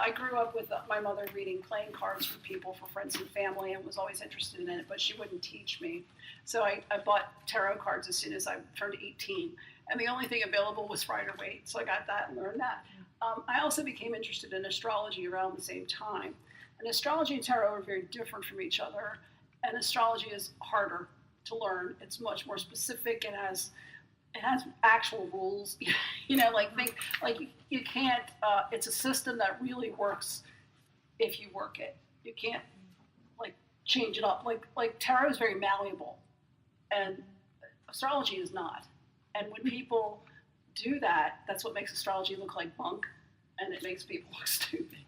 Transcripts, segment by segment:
I grew up with my mother reading playing cards for people, for friends and family, and was always interested in it, but she wouldn't teach me. So I bought tarot cards as soon as I turned 18. And the only thing available was Rider-Waite, so I got that and learned that. I also became interested in astrology around the same time. And astrology and tarot are very different from each other. And astrology is harder to learn. It's much more specific. It has actual rules. You can't. It's a system that really works if you work it. You can't change it up. Like tarot is very malleable, and astrology is not. And when people do that, that's what makes astrology look like bunk, and it makes people look stupid.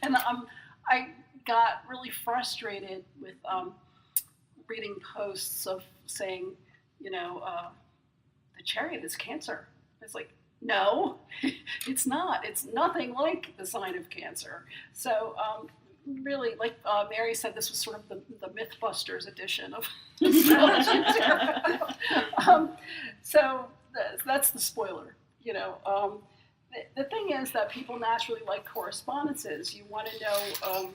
And I got really frustrated with reading posts of saying, the chariot is Cancer. It's like, no, it's not. It's nothing like the sign of Cancer. So really, like Mary said, this was sort of the Mythbusters edition of astrology and tarot. So that's the spoiler. The thing is that people naturally like correspondences. You want to know,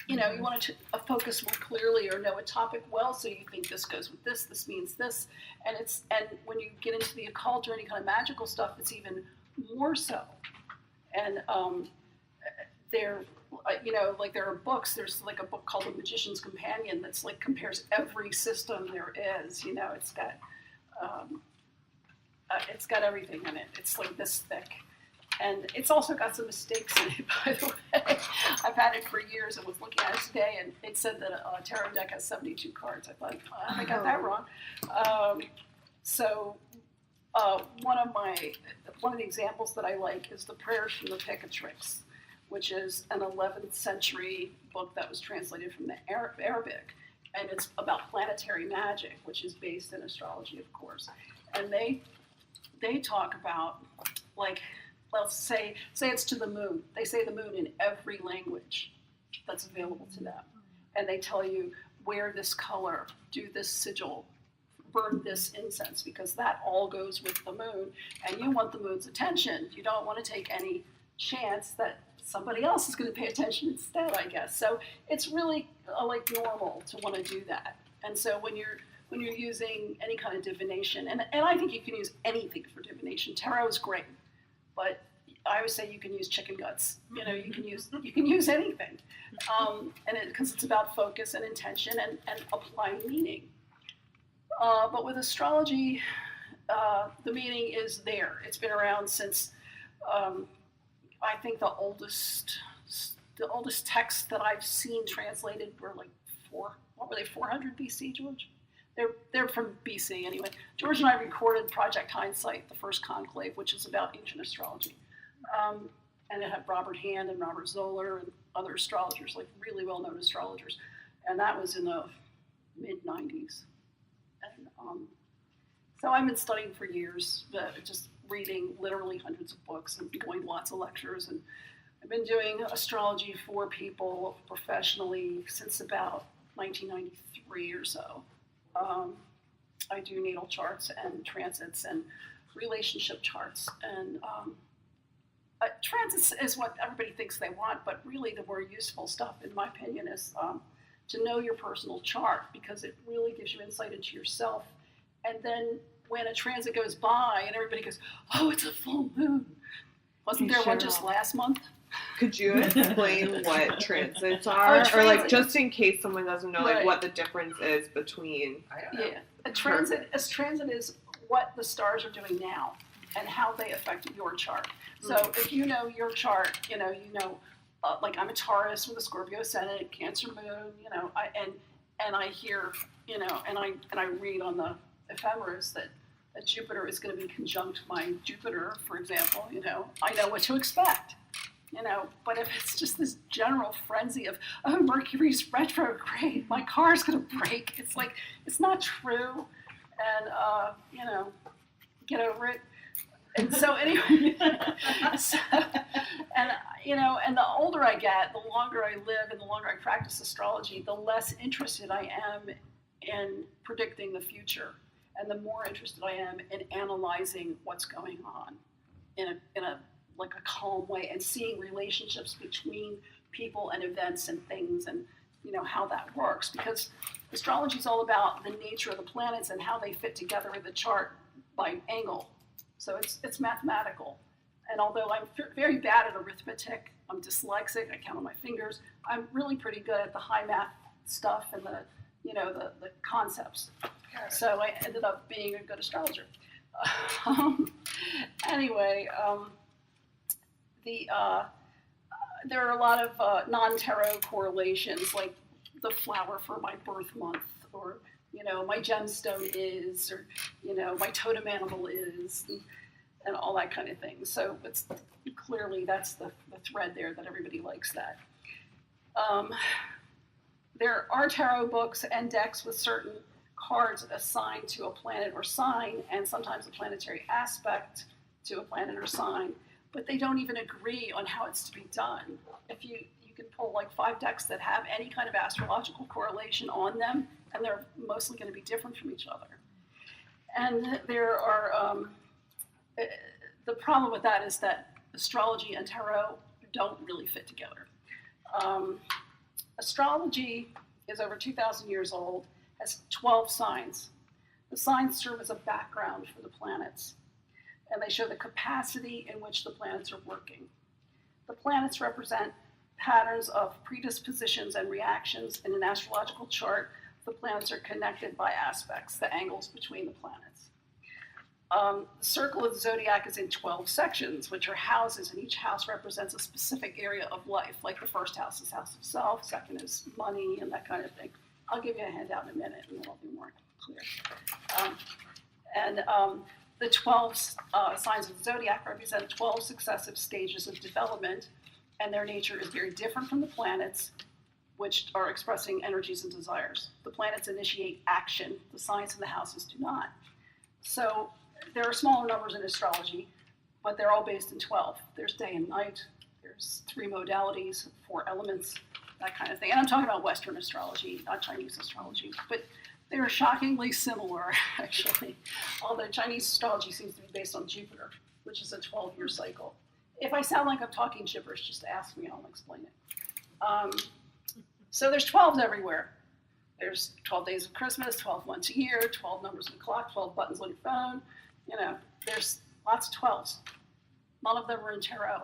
you want to focus more clearly or know a topic well, so you think this goes with this, this means this, and when you get into the occult or any kind of magical stuff, it's even more so. And there are books. There's like a book called The Magician's Companion that's like compares every system there is. It's got everything in it. It's like this thick. And it's also got some mistakes in it, by the way. I've had it for years and was looking at it today, and it said that a tarot deck has 72 cards. I thought, I got that wrong. One of the examples that I like is the Prayers from the Picatrix, which is an 11th century book that was translated from the Arabic. And it's about planetary magic, which is based in astrology, of course. And they talk about, let's say it's to the moon. They say the moon in every language that's available to them. And they tell you, wear this color, do this sigil, burn this incense, because that all goes with the moon. And you want the moon's attention. You don't want to take any chance that somebody else is going to pay attention instead, I guess. So it's really normal to want to do that. And so when you're using any kind of divination, and I think you can use anything for divination. Tarot is great, but I always say you can use chicken guts. You can use anything, because it's about focus and intention and applying meaning. But with astrology, the meaning is there. It's been around since I think the oldest texts that I've seen translated were 400 BC, George? They're from BC anyway. George and I recorded Project Hindsight, the first conclave, which is about ancient astrology. And it had Robert Hand and Robert Zoller and other astrologers, really well-known astrologers. And that was in the mid-90s. And so I've been studying for years, just reading literally hundreds of books and going to lots of lectures. And I've been doing astrology for people professionally since about 1993 or so. I do natal charts and transits and relationship charts. And transits is what everybody thinks they want, but really the more useful stuff, in my opinion, is to know your personal chart, because it really gives you insight into yourself. And then when a transit goes by and everybody goes, oh, it's a full moon. Wasn't there one just last month? Could you explain what transits are? Or just in case someone doesn't know what the difference is between... Yeah, a transit is what the stars are doing now and how they affect your chart. So if you know your chart, I'm a Taurus with a Scorpio ascendant, Cancer moon, and I hear, and I read on the ephemeris that Jupiter is going to be conjunct my Jupiter, for example, I know what to expect. But if it's just this general frenzy of, oh, Mercury's retrograde, my car's going to break, it's not true. And, get over it. And so anyway, and the older I get, the longer I live and the longer I practice astrology, the less interested I am in predicting the future. And the more interested I am in analyzing what's going on in a like a calm way, and seeing relationships between people and events and things, and how that works, because astrology is all about the nature of the planets and how they fit together in the chart by angle. So it's mathematical. And although I'm very bad at arithmetic, I'm dyslexic, I count on my fingers, I'm really pretty good at the high math stuff and the concepts. So I ended up being a good astrologer. Anyway, there are a lot of non-tarot correlations, like the flower for my birth month, or my gemstone is, or my totem animal is, and all that kind of thing. So it's clearly that's the thread there, that everybody likes that. There are tarot books and decks with certain cards assigned to a planet or sign, and sometimes a planetary aspect to a planet or sign, but they don't even agree on how it's to be done. If you can pull like 5 decks that have any kind of astrological correlation on them, and they're mostly going to be different from each other. And there are, the problem with that is that astrology and tarot don't really fit together. Astrology is over 2,000 years old, has 12 signs. The signs serve as a background for the planets, and they show the capacity in which the planets are working. The planets represent patterns of predispositions and reactions in an astrological chart. The planets are connected by aspects, the angles between the planets. The circle of the zodiac is in 12 sections, which are houses, and each house represents a specific area of life. Like the first house is house of self, second is money, and that kind of thing. I'll give you a handout in a minute, and it'll be more clear. The 12 signs of the zodiac represent 12 successive stages of development, and their nature is very different from the planets, which are expressing energies and desires. The planets initiate action, the signs in the houses do not. So there are smaller numbers in astrology, but they're all based in 12. There's day and night, there's 3 modalities, 4 elements, that kind of thing. And I'm talking about Western astrology, not Chinese astrology, but they're shockingly similar, actually. Although Chinese astrology seems to be based on Jupiter, which is a 12-year cycle. If I sound like I'm talking gibberish, just ask me and I'll explain it. So there's 12s everywhere. There's 12 days of Christmas, 12 months a year, 12 numbers on the clock, 12 buttons on your phone. There's lots of 12s. None of them are in tarot.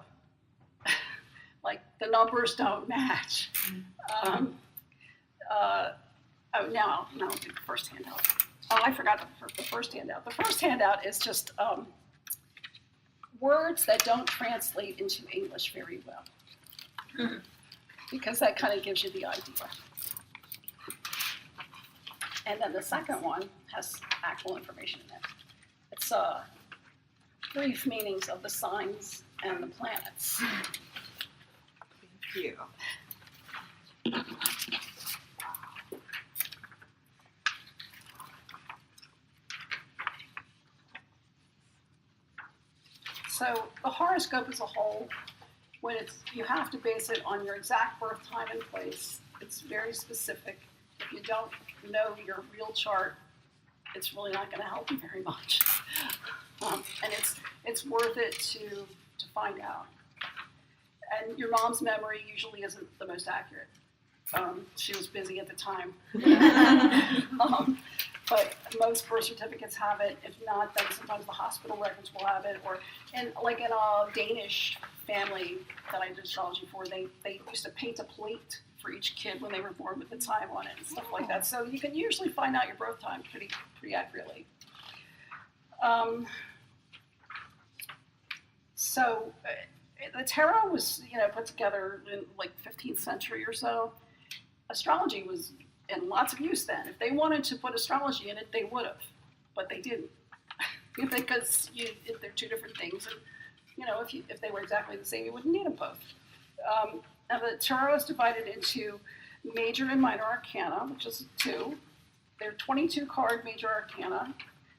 Like, the numbers don't match. Now I'll do the first handout. Oh, I forgot the first handout. The first handout is just words that don't translate into English very well, because that kind of gives you the idea. And then the second one has actual information in it. It's brief meanings of the signs and the planets. Thank you. So the horoscope as a whole, when you have to base it on your exact birth time and place, it's very specific. If you don't know your real chart, it's really not going to help you very much. And it's worth it to find out. And your mom's memory usually isn't the most accurate. She was busy at the time. But most birth certificates have it. If not, then sometimes the hospital records will have it. And like in a Danish family that I did astrology for, they used to paint a plate for each kid when they were born with the time on it and stuff like that. So you can usually find out your birth time pretty accurately. So the tarot was put together in like 15th century or so. Astrology was in lots of use then. If they wanted to put astrology in it, they would have, but they didn't, because they're two different things. And if they were exactly the same, you wouldn't need them both. Now the tarot is divided into major and minor arcana, which is 2. There are 22 card major arcana.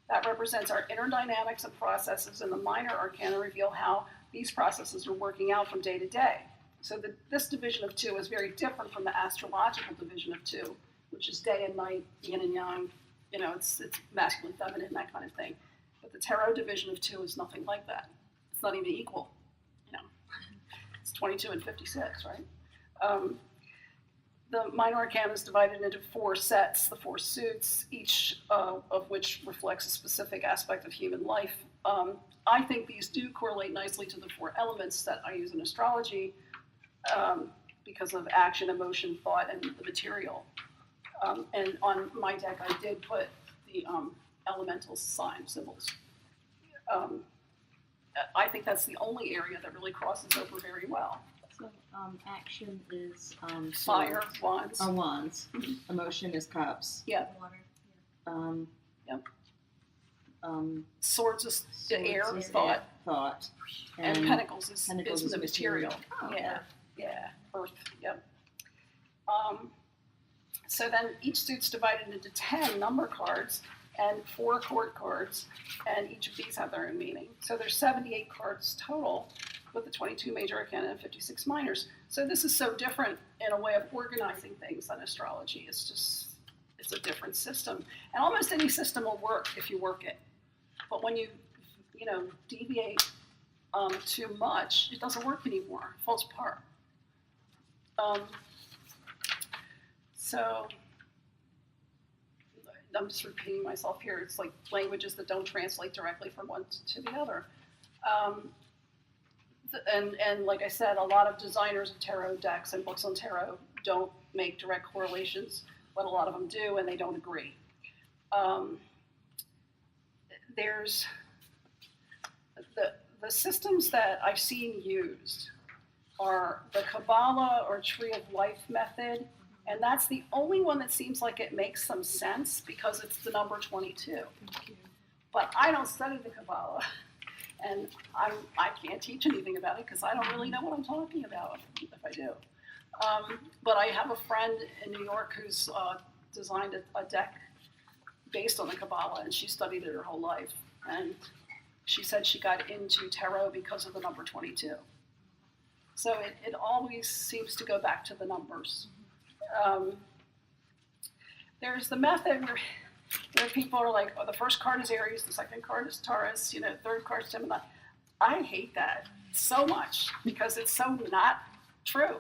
That represents our inner dynamics and processes, and the minor arcana reveal how these processes are working out from day to day. So this division of 2 is very different from the astrological division of 2, which is day and night, yin and yang. It's masculine, feminine, that kind of thing. But the tarot division of 2 is nothing like that. It's not even equal. 22 and 56, right? The minor arcana is divided into 4 sets, the 4 suits, each of which reflects a specific aspect of human life. I think these do correlate nicely to the 4 elements that I use in astrology because of action, emotion, thought, and the material. And on my deck, I did put the elemental sign symbols. I think that's the only area that really crosses over very well. So action is Fire, wands. Wands. Emotion is cups. Yeah. Water. Yep. Swords is the Swords air, is thought. Thought. And pentacles is Pentacles the material. Oh, Yeah, earth, yep. So then each suit's divided into 10 number cards and 4 court cards, and each of these have their own meaning. So there's 78 cards total, with the 22 major arcana and 56 minors. So this is so different in a way of organizing things than astrology. It's a different system. And almost any system will work if you work it. But when you deviate too much, it doesn't work anymore. It falls apart. So I'm just repeating myself here. It's like languages that don't translate directly from one to the other. And like I said, a lot of designers of tarot decks and books on tarot don't make direct correlations, but a lot of them do, and they don't agree. There's the systems that I've seen used are the Kabbalah or Tree of Life method, and that's the only one that seems like it makes some sense because it's the number 22. But I don't study the Kabbalah. And I can't teach anything about it because I don't really know what I'm talking about if I do. But I have a friend in New York who's designed a deck based on the Kabbalah, and she studied it her whole life. And she said she got into tarot because of the number 22. So it always seems to go back to the numbers. There's the method where people are like, oh, the first card is Aries, the second card is Taurus, third card is Gemini. I hate that so much because it's so not true.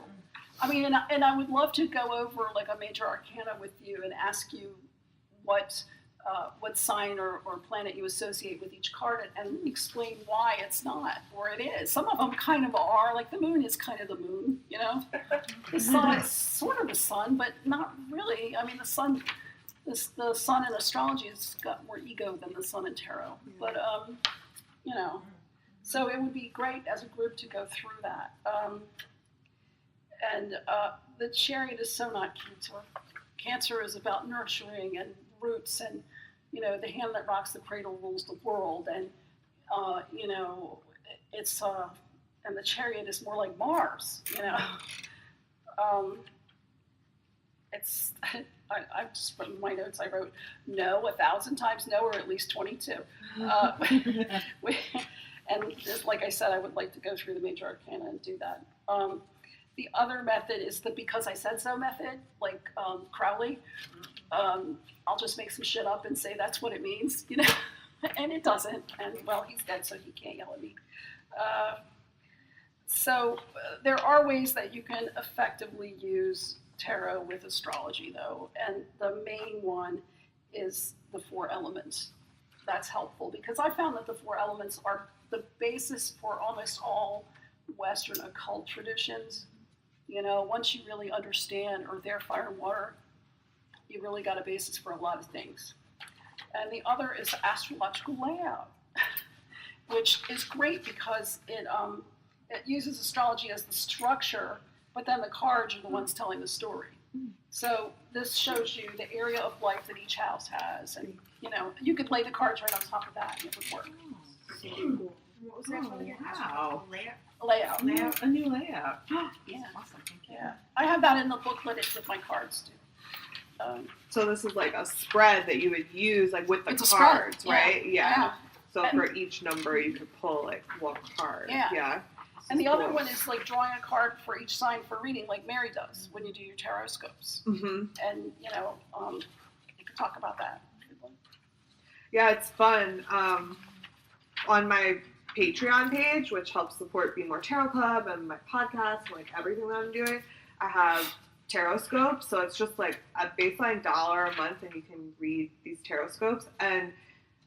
I mean, and I would love to go over like a major arcana with you and ask you what sign or planet you associate with each card and explain why it's not, or it is. Some of them kind of are, like the moon is kind of the moon, The sun is sort of the sun, but not really. I mean, the sun in astrology has got more ego than the sun in tarot. But, so it would be great as a group to go through that. And the chariot is so not Cancer. Cancer is about nurturing and roots and, the hand that rocks the cradle rules the world. And, it's, and the chariot is more like Mars, It's, I just put in my notes, I wrote, no, 1,000 times no, or at least 22. And just like I said, I would like to go through the major arcana and do that. The other method is the because I said so method, like Crowley. I'll just make some shit up and say that's what it means, and it doesn't. And well, he's dead, so he can't yell at me. So there are ways that you can effectively use tarot with astrology, though, and the main one is the 4 elements. That's helpful because I found that the 4 elements are the basis for almost all Western occult traditions. Once you really understand earth, air, fire, and water, you really got a basis for a lot of things. And the other is astrological layout, which is great because it uses astrology as the structure, but then the cards are the ones telling the story. So this shows you the area of life that each house has, and you could lay the cards right on top of that, and it would work. What was that called again? Wow. Layout. A new layout. Yeah. Awesome, thank you. Yeah. I have that in the booklet. It's with my cards too. So this is like a spread that you would use like with the It's a spread, cards, right? Yeah. So And- for each number you could pull like one card. Yeah. And the other one is like drawing a card for each sign for reading, like Mary does when you do your tarot scopes. Mm-hmm. And you can talk about that. Yeah, it's fun. On my Patreon page, which helps support BMore Tarot Club and my podcast, and, like everything that I'm doing. I have tarot scopes, so it's just like a baseline $1 a month, and you can read these tarot scopes. And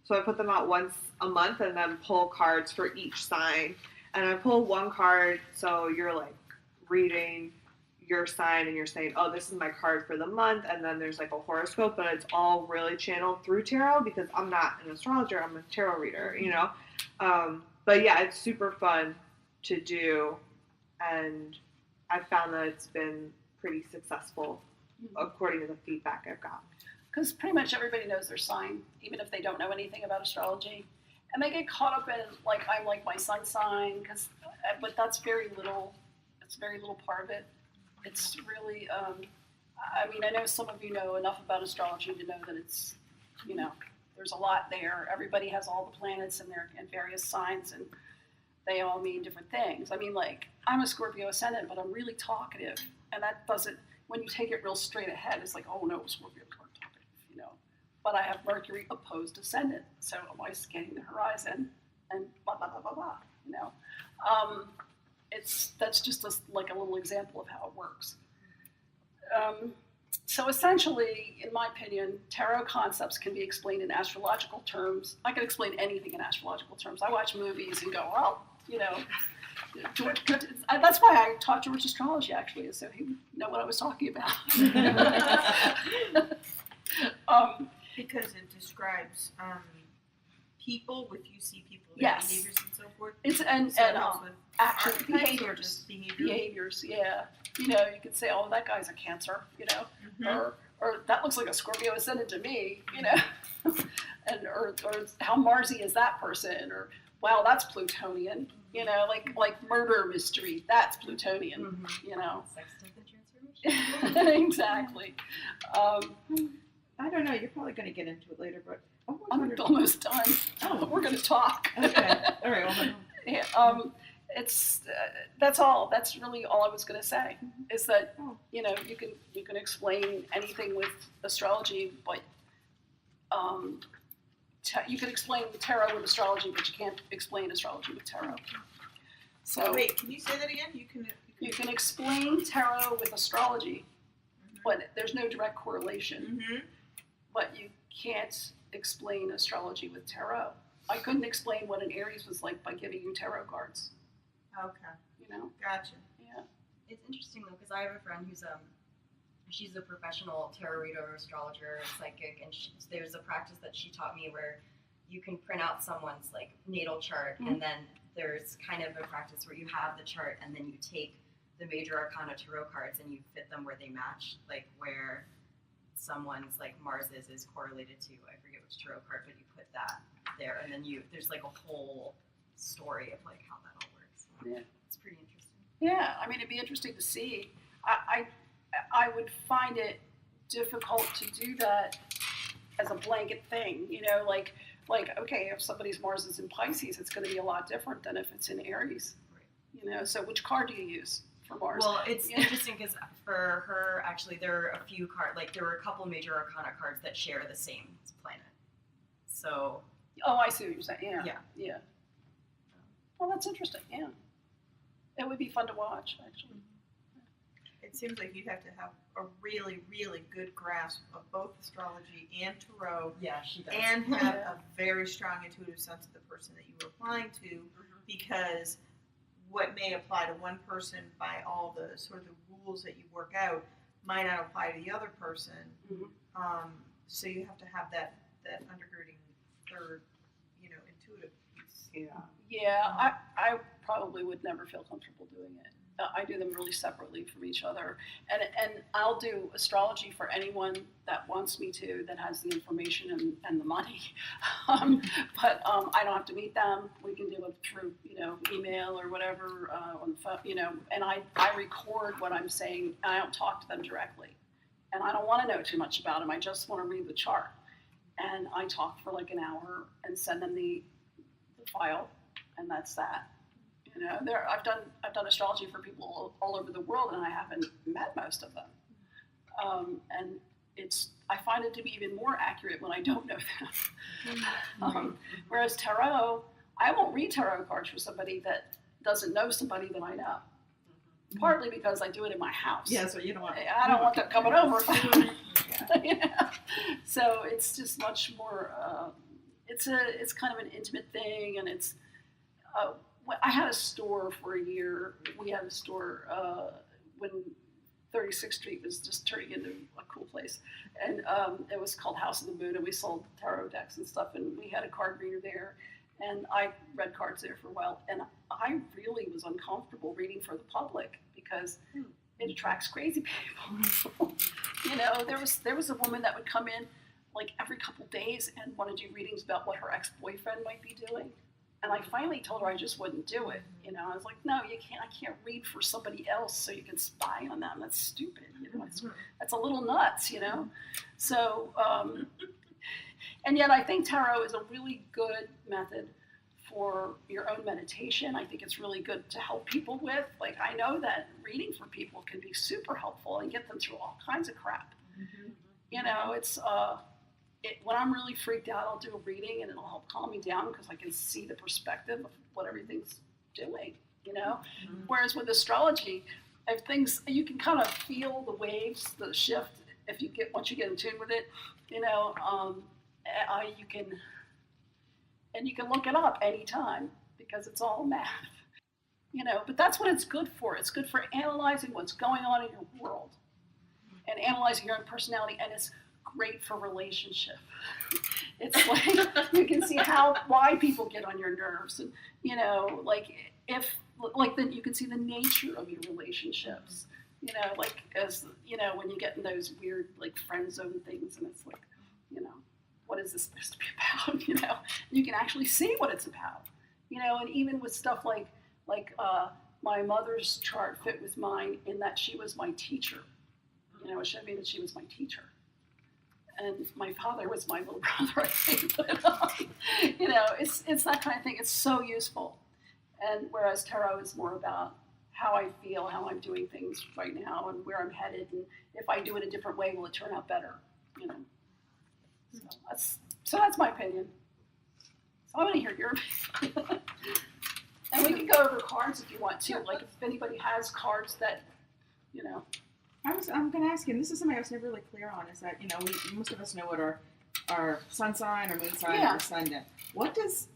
so I put them out once a month, and then pull cards for each sign. And I pull one card, so you're like reading your sign, and you're saying, oh, this is my card for the month, and then there's like a horoscope, but it's all really channeled through tarot because I'm not an astrologer, I'm a tarot reader, you know. But yeah, it's super fun to do, and I've found that it's been pretty successful according to the feedback I've got. Because pretty much everybody knows their sign, even if they don't know anything about astrology. And they get caught up in, like, I like my sun sign, but that's very little, it's very little part of it. It's really, I mean, I know some of you know enough about astrology to know that it's, you know, there's a lot there. Everybody has all the planets in their in various signs, and they all mean different things. I mean, like, I'm a Scorpio ascendant, but I'm really talkative, and that doesn't, when you take it real straight ahead, it's like, oh no, Scorpios aren't talkative, you know. But I have Mercury opposed ascendant, so I'm always scanning the horizon, and blah, blah, blah, blah, blah, you know. That's just like a little example of how it works. So essentially, in my opinion, tarot concepts can be explained in astrological terms. I can explain anything in astrological terms. I watch movies and go, well, you know, that's why I taught George astrology, actually, so he would know what I was talking about. Because it describes people with you see people, their Yes. behaviors and so forth. It's So it helps with action archetypes or behaviors. just Behaviors, yeah. You know, you could say, oh, that guy's a Cancer, you know, or that looks like a Scorpio ascendant to me, you know, and or how Marsy is that person, or wow, that's Plutonian, you know, like murder mystery, that's Plutonian, you know. Sextant the transformation. Exactly. I don't know, you're probably going to get into it later, but I I'm wondered. almost done. Oh. We're going to talk. Okay, all right, well, Yeah, it's that's all. That's really all I was going to say. Is that you know you can explain anything with astrology, but you can explain tarot with astrology, but you can't explain astrology with tarot. So wait, can you say that again? you can explain tarot with astrology, but there's no direct correlation. But you can't explain astrology with tarot. I couldn't explain what an Aries was like by giving you tarot cards. Okay, You know? gotcha. Yeah. It's interesting though, because I have a friend who's she's a professional tarot reader, astrologer, psychic, and there's a practice that she taught me where you can print out someone's like natal chart, and then there's kind of a practice where you have the chart, and then you take the major arcana tarot cards and you fit them where they match, like where someone's like Mars is correlated to, I forget which tarot card, but you put that there, and then there's like a whole story of like how that all works. Yeah. It's pretty interesting. Yeah, I mean, it'd be interesting to see. I would find it difficult to do that as a blanket thing, you know, like okay, if somebody's Mars is in Pisces, it's going to be a lot different than if it's in Aries, you know. So which card do you use for Mars? Well, it's interesting because for her, actually, there are a few cards, like there were a couple major arcana cards that share the same planet. So. Oh, I see what you're saying. Yeah. Yeah. Well, that's interesting. Yeah. It would be fun to watch, actually. It seems like you have to have a really, really good grasp of both astrology and tarot, Yeah, she does. and have a very strong intuitive sense of the person that you were applying to, because what may apply to one person by all the sort of the rules that you work out might not apply to the other person. So you have to have that undergirding third, you know, intuitive piece. Yeah, I probably would never feel comfortable doing it. I do them really separately from each other, and I'll do astrology for anyone that wants me to, that has the information and the money. But I don't have to meet them. We can do it through, you know, email or whatever on the phone, you know. And I record what I'm saying. And I don't talk to them directly, and I don't want to know too much about them. I just want to read the chart, and I talk for like an hour and send them the file, and that's that. You know, I've done astrology for people all over the world, and I haven't met most of them. And I find it to be even more accurate when I don't know them. Whereas tarot, I won't read tarot cards for somebody that doesn't know somebody that I know. Partly because I do it in my house. Yeah, so you don't want. I don't want them coming over. Yeah. You know? So it's just much more. It's kind of an intimate thing, and it's. I had a store for a year. We had a store when 36th Street was just turning into a cool place, and it was called House of the Moon, and we sold tarot decks and stuff, and we had a card reader there, and I read cards there for a while, and I really was uncomfortable reading for the public because it attracts crazy people. You know, there was a woman that would come in like every couple days and want to do readings about what her ex-boyfriend might be doing. And I finally told her I just wouldn't do it. You know, I was like, no, you can't. I can't read for somebody else so you can spy on them. That's stupid. You know, that's a little nuts. You know, so and yet I think tarot is a really good method for your own meditation. I think it's really good to help people with. Like, I know that reading for people can be super helpful and get them through all kinds of crap. You know, it's when I'm really freaked out, I'll do a reading and it'll help calm me down because I can see the perspective of what everything's doing, you know? Whereas with astrology, if things, you can kind of feel the waves, the shift, once you get in tune with it, you know, you can look it up anytime because it's all math, you know? But that's what it's good for. It's good for analyzing what's going on in your world and analyzing your own personality, and it's great for relationship. It's like you can see why people get on your nerves, and you know, then you can see the nature of your relationships. You know, like as you know, when you get in those weird like friend zone things, and it's like, you know, what is this supposed to be about? You know, you can actually see what it's about. You know, and even with stuff like my mother's chart fit with mine in that she was my teacher. You know, it showed me that she was my teacher. And my father was my little brother, I think. But, you know, it's that kind of thing. It's so useful. And whereas tarot is more about how I feel, how I'm doing things right now, and where I'm headed, and if I do it a different way, will it turn out better? You know. So that's my opinion. So I want to hear your opinion. And we can go over cards if you want to. Like if anybody has cards that, you know. I'm going to ask you, and this is something I was never really clear on, is that, you know, most of us know what our sun sign, our moon sign, our ascendant. What does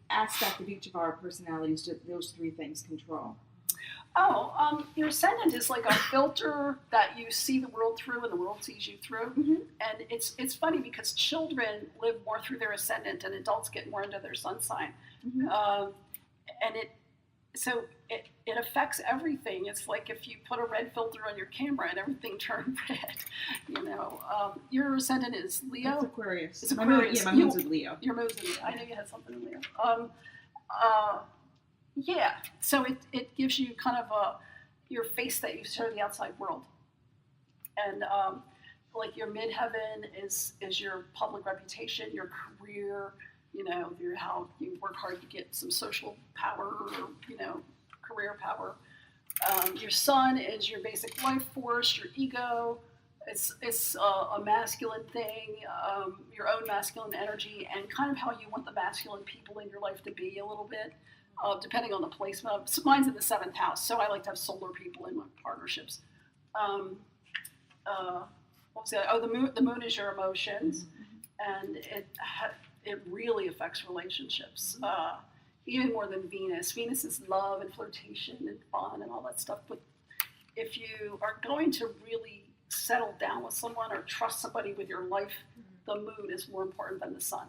aspect of each of our personalities do those three things control? Your ascendant is like a filter that you see the world through and the world sees you through. Mm-hmm. And it's funny because children live more through their ascendant and adults get more into their sun sign. Mm-hmm. And it affects everything. It's like if you put a red filter on your camera and everything turned red, you know. Your ascendant is Leo? It's Aquarius. It's Aquarius. My moon's in Leo. Your moon's in Leo. I knew you had something in Leo. Yeah, so it gives you kind of your face that you show the outside world. And like your midheaven is your public reputation, your career, you know, how you work hard to get some social power or, you know, career power. Your sun is your basic life force, your ego. It's a masculine thing, your own masculine energy, and kind of how you want the masculine people in your life to be a little bit. Depending on the placement. So mine's in the 7th house, so I like to have solar people in my partnerships. What was that? Oh, the moon is your emotions, and it really affects relationships, even more than Venus. Venus is love and flirtation and fun and all that stuff. But if you are going to really settle down with someone or trust somebody with your life, the moon is more important than the sun.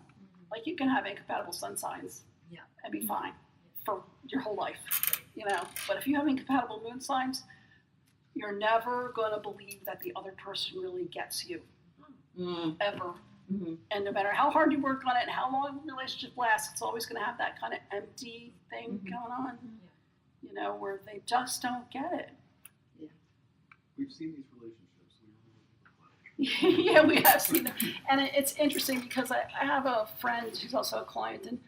Like you can have incompatible sun signs and be fine for your whole life, you know. But if you have incompatible moon signs, you're never going to believe that the other person really gets you, ever. Mm-hmm. And no matter how hard you work on it and how long the relationship lasts, it's always going to have that kind of empty thing going on, you know, where they just don't get it. Yeah. We've seen these relationships. Yeah, we have seen them. And it's interesting because I have a friend who's also a client, and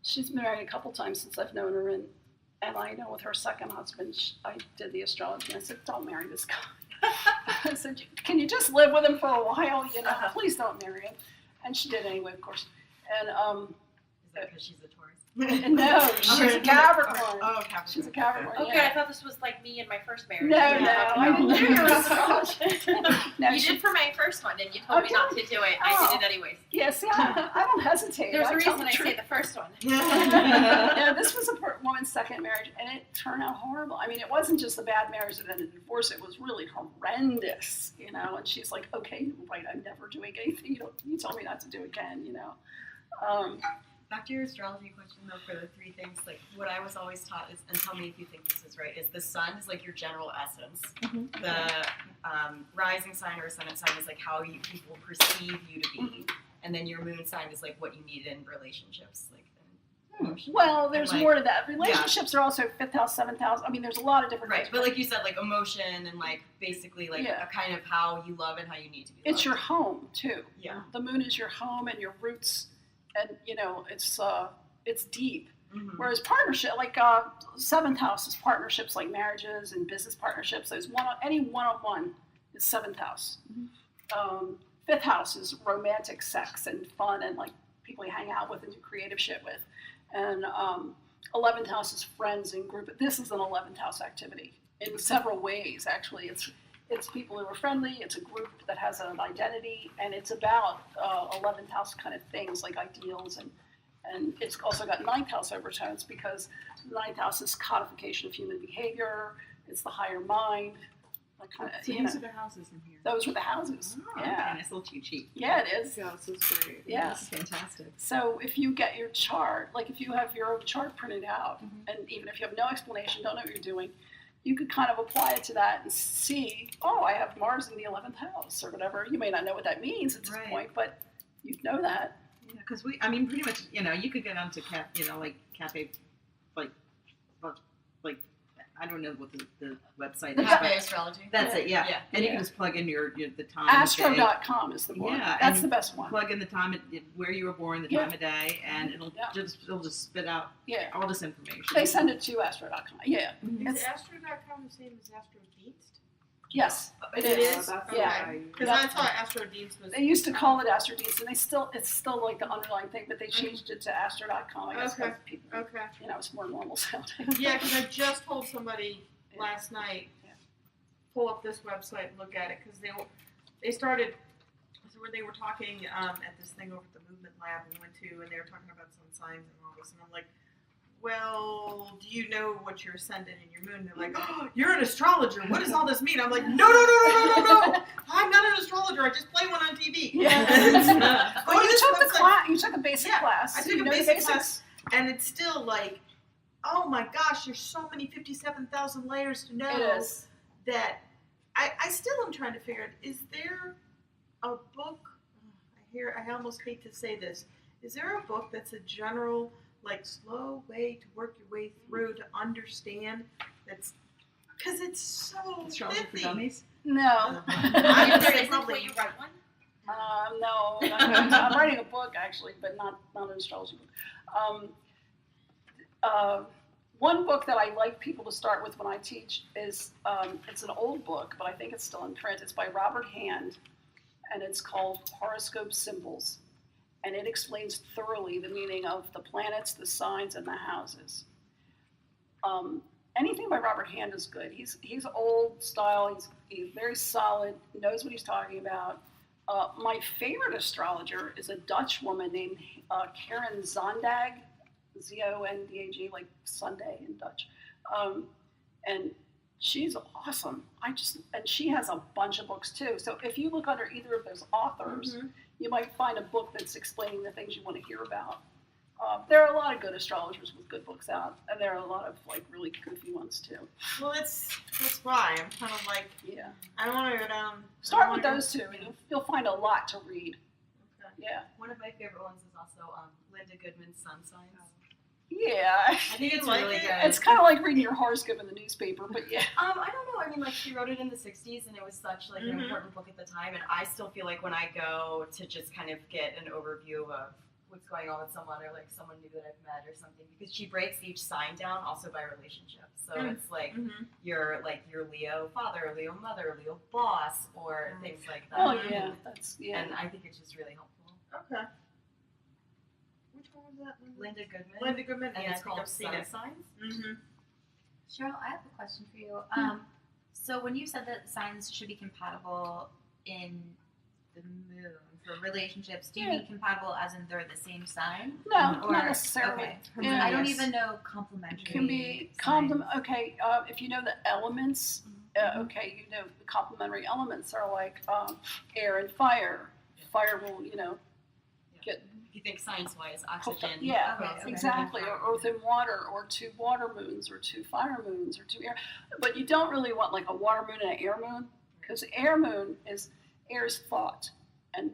she's been married a couple times since I've known her, and I know with her second husband, I did the astrology, and I said, don't marry this guy. I said, can you just live with him for a while, you know, please don't marry him. And she did anyway, of course. And Is that because she's a Taurus? No, she's a Capricorn. Oh, Capricorn. She's a Capricorn. Okay, Yeah. I thought this was like me and my first marriage. No, We were no, talking I about- didn't do your astrology. No, You she- did for my first one, and you told me Okay. not to do it. I Oh. did it anyways. Yeah, see, I don't hesitate. There's a I tell reason the I truth. say the first one. Yeah, this was a woman's second marriage, and it turned out horrible. I mean, it wasn't just a bad marriage and then a divorce; it was really horrendous, you know. And she's like, "Okay, right, I'm never doing anything. You told me not to do again, you know." Back to your astrology question though, for the three things, like what I was always taught is, and tell me if you think this is right, is the sun is like your general essence. The rising sign or ascendant sign is like how people perceive you to be. And then your moon sign is like what you need in relationships. Like, emotions. Well, there's like- more to that. Relationships are also 5th house, 7th house. I mean, there's a lot of different. Right, things. but like you said, like emotion and like basically like Yeah. a kind of how you love and how you need to be loved. It's your home too. Yeah. The moon is your home and your roots, and you know it's deep. Mhm. Whereas partnership, like 7th house is partnerships like marriages and business partnerships. There's any one-on-one is 7th house. 5th house is romantic sex and fun and like people you hang out with and do creative shit with. And 11th house is friends and group. This is an 11th house activity in several ways. Actually, it's people who are friendly. It's a group that has an identity, and it's about 11th house kind of things like ideals and it's also got 9th house overtones because the 9th house is codification of human behavior. It's the higher mind. That kind of, So you know, these are the houses in here. those were the houses. Oh, Yeah. okay, nice little cheat sheet. Yeah, it is. Yeah, this is great. Yeah. This is fantastic. So if you get your chart, like if you have your own chart printed out, Mhm. and even if you have no explanation, don't know what you're doing, you could kind of apply it to that and see, oh, I have Mars in the 11th house or whatever. You may not know what that means at this Right. point, but you know that. Yeah, because pretty much, you could get onto like cafe, like, I don't know what the website is. Cafe but astrology. That's it, yeah. Yeah. And you Yeah. can just plug in your the time of day. Astro.com is the one. Yeah, That's and the best one. Plug in the time, where you were born, the Yeah. time of day, and it'll Yeah. just spit out Yeah. all this information. They send it to Astro.com. Yeah. Mhm. Is Astro.com the same as Astrodeist? Yes, it It is. is? That's Yeah. why. Because I thought Astrodeist was. They used to call it Astrodeist, and it's still like the underlying thing, but they changed it to Astro.com. I guess Okay. because people, Okay. it's more normal sounding. Yeah, because I just told somebody Yeah. last night, Yeah. pull up this website and look at it, because they started, so where they were talking at this thing over at the Movement Lab we went to, and they were talking about sun signs and all this, and I'm like, well, do you know what your ascendant and your moon? They're like, oh, you're an astrologer. What does all this mean? I'm like, no. I'm not an astrologer. I just play one on TV. Yeah. Go Well, to you this took the website. class. You took a basic Yeah, class. I so took you a know the basic basics. class. And it's still like, oh my gosh, there's so many 57,000 layers to know It is. that I still am trying to figure out, is there a book, I almost hate to say this, is there a book that's a general, like, slow way to work your way through to understand that's, because it's so Astrology for pithy. dummies. No. I'm There very isn't, probably will you write one? No. I'm writing a book actually, but not an astrology book. One book that I like people to start with when I teach is it's an old book, but I think it's still in print. It's by Robert Hand, and it's called Horoscope Symbols, and it explains thoroughly the meaning of the planets, the signs, and the houses. Anything by Robert Hand is good. He's old style. He's very solid. Knows what he's talking about. My favorite astrologer is a Dutch woman named Karen Zondag, Zondag, like Sunday in Dutch, and she's awesome. And she has a bunch of books too. So if you look under either of those authors, you might find a book that's explaining the things you want to hear about. There are a lot of good astrologers with good books out, and there are a lot of like really goofy ones too. Well, that's why I'm kind of like, Yeah, I don't want to go down. start with those two, and you'll find a lot to read. Okay. Yeah, One of my favorite ones is also Linda Goodman's Sun Signs. yeah. I think it's like really it? good. It's kind of like reading your horoscope in the newspaper, but yeah. I don't know. I mean, like, she wrote it in the 60s, and it was such, like, an Mhm. important book at the time, and I still feel like when I go to just kind of get an overview of what's going on with someone, or, like, someone new that I've met or something, because she breaks each sign down also by relationship. So it's, like, your Leo father, Leo mother, Leo boss, or things like that. Oh yeah, that's yeah. And I think it's just really helpful. Okay. Which one was that? Linda Goodman. Linda Goodman. And Yeah, I it's think called I've seen Sun it. Signs. Mm-hmm. Cheryl, I have a question for you. So when you said that signs should be compatible in the moon for relationships, do you mean compatible as in they're the same sign? No, Or- not necessarily. Okay. Yeah. I don't even know complementary. Can be signs. okay, if you know the elements, okay, you know the complementary elements are like air and fire. Fire will, get If you think science-wise, hooked up. oxygen. Yeah, Okay. exactly. Or earth and water, or 2 water moons, or 2 fire moons, or 2 air. But you don't really want like a water moon and an air moon, because air moon is air's thought and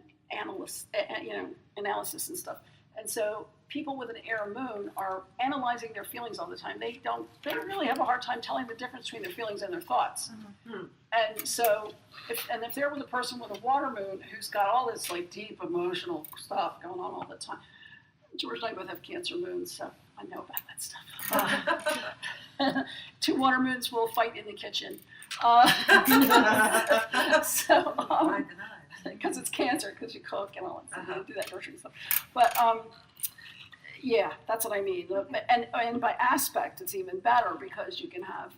analysis and stuff. And so people with an air moon are analyzing their feelings all the time. They really have a hard time telling the difference between their feelings and their thoughts. And so if they're with a person with a water moon who's got all this like deep emotional stuff going on all the time, George and I both have Cancer moons, so I know about that stuff. 2 water moons will fight in the kitchen. Because it's Cancer, because you cook and all that stuff, you do that nurturing stuff. But yeah, that's what I mean. And by aspect, it's even better because you can have.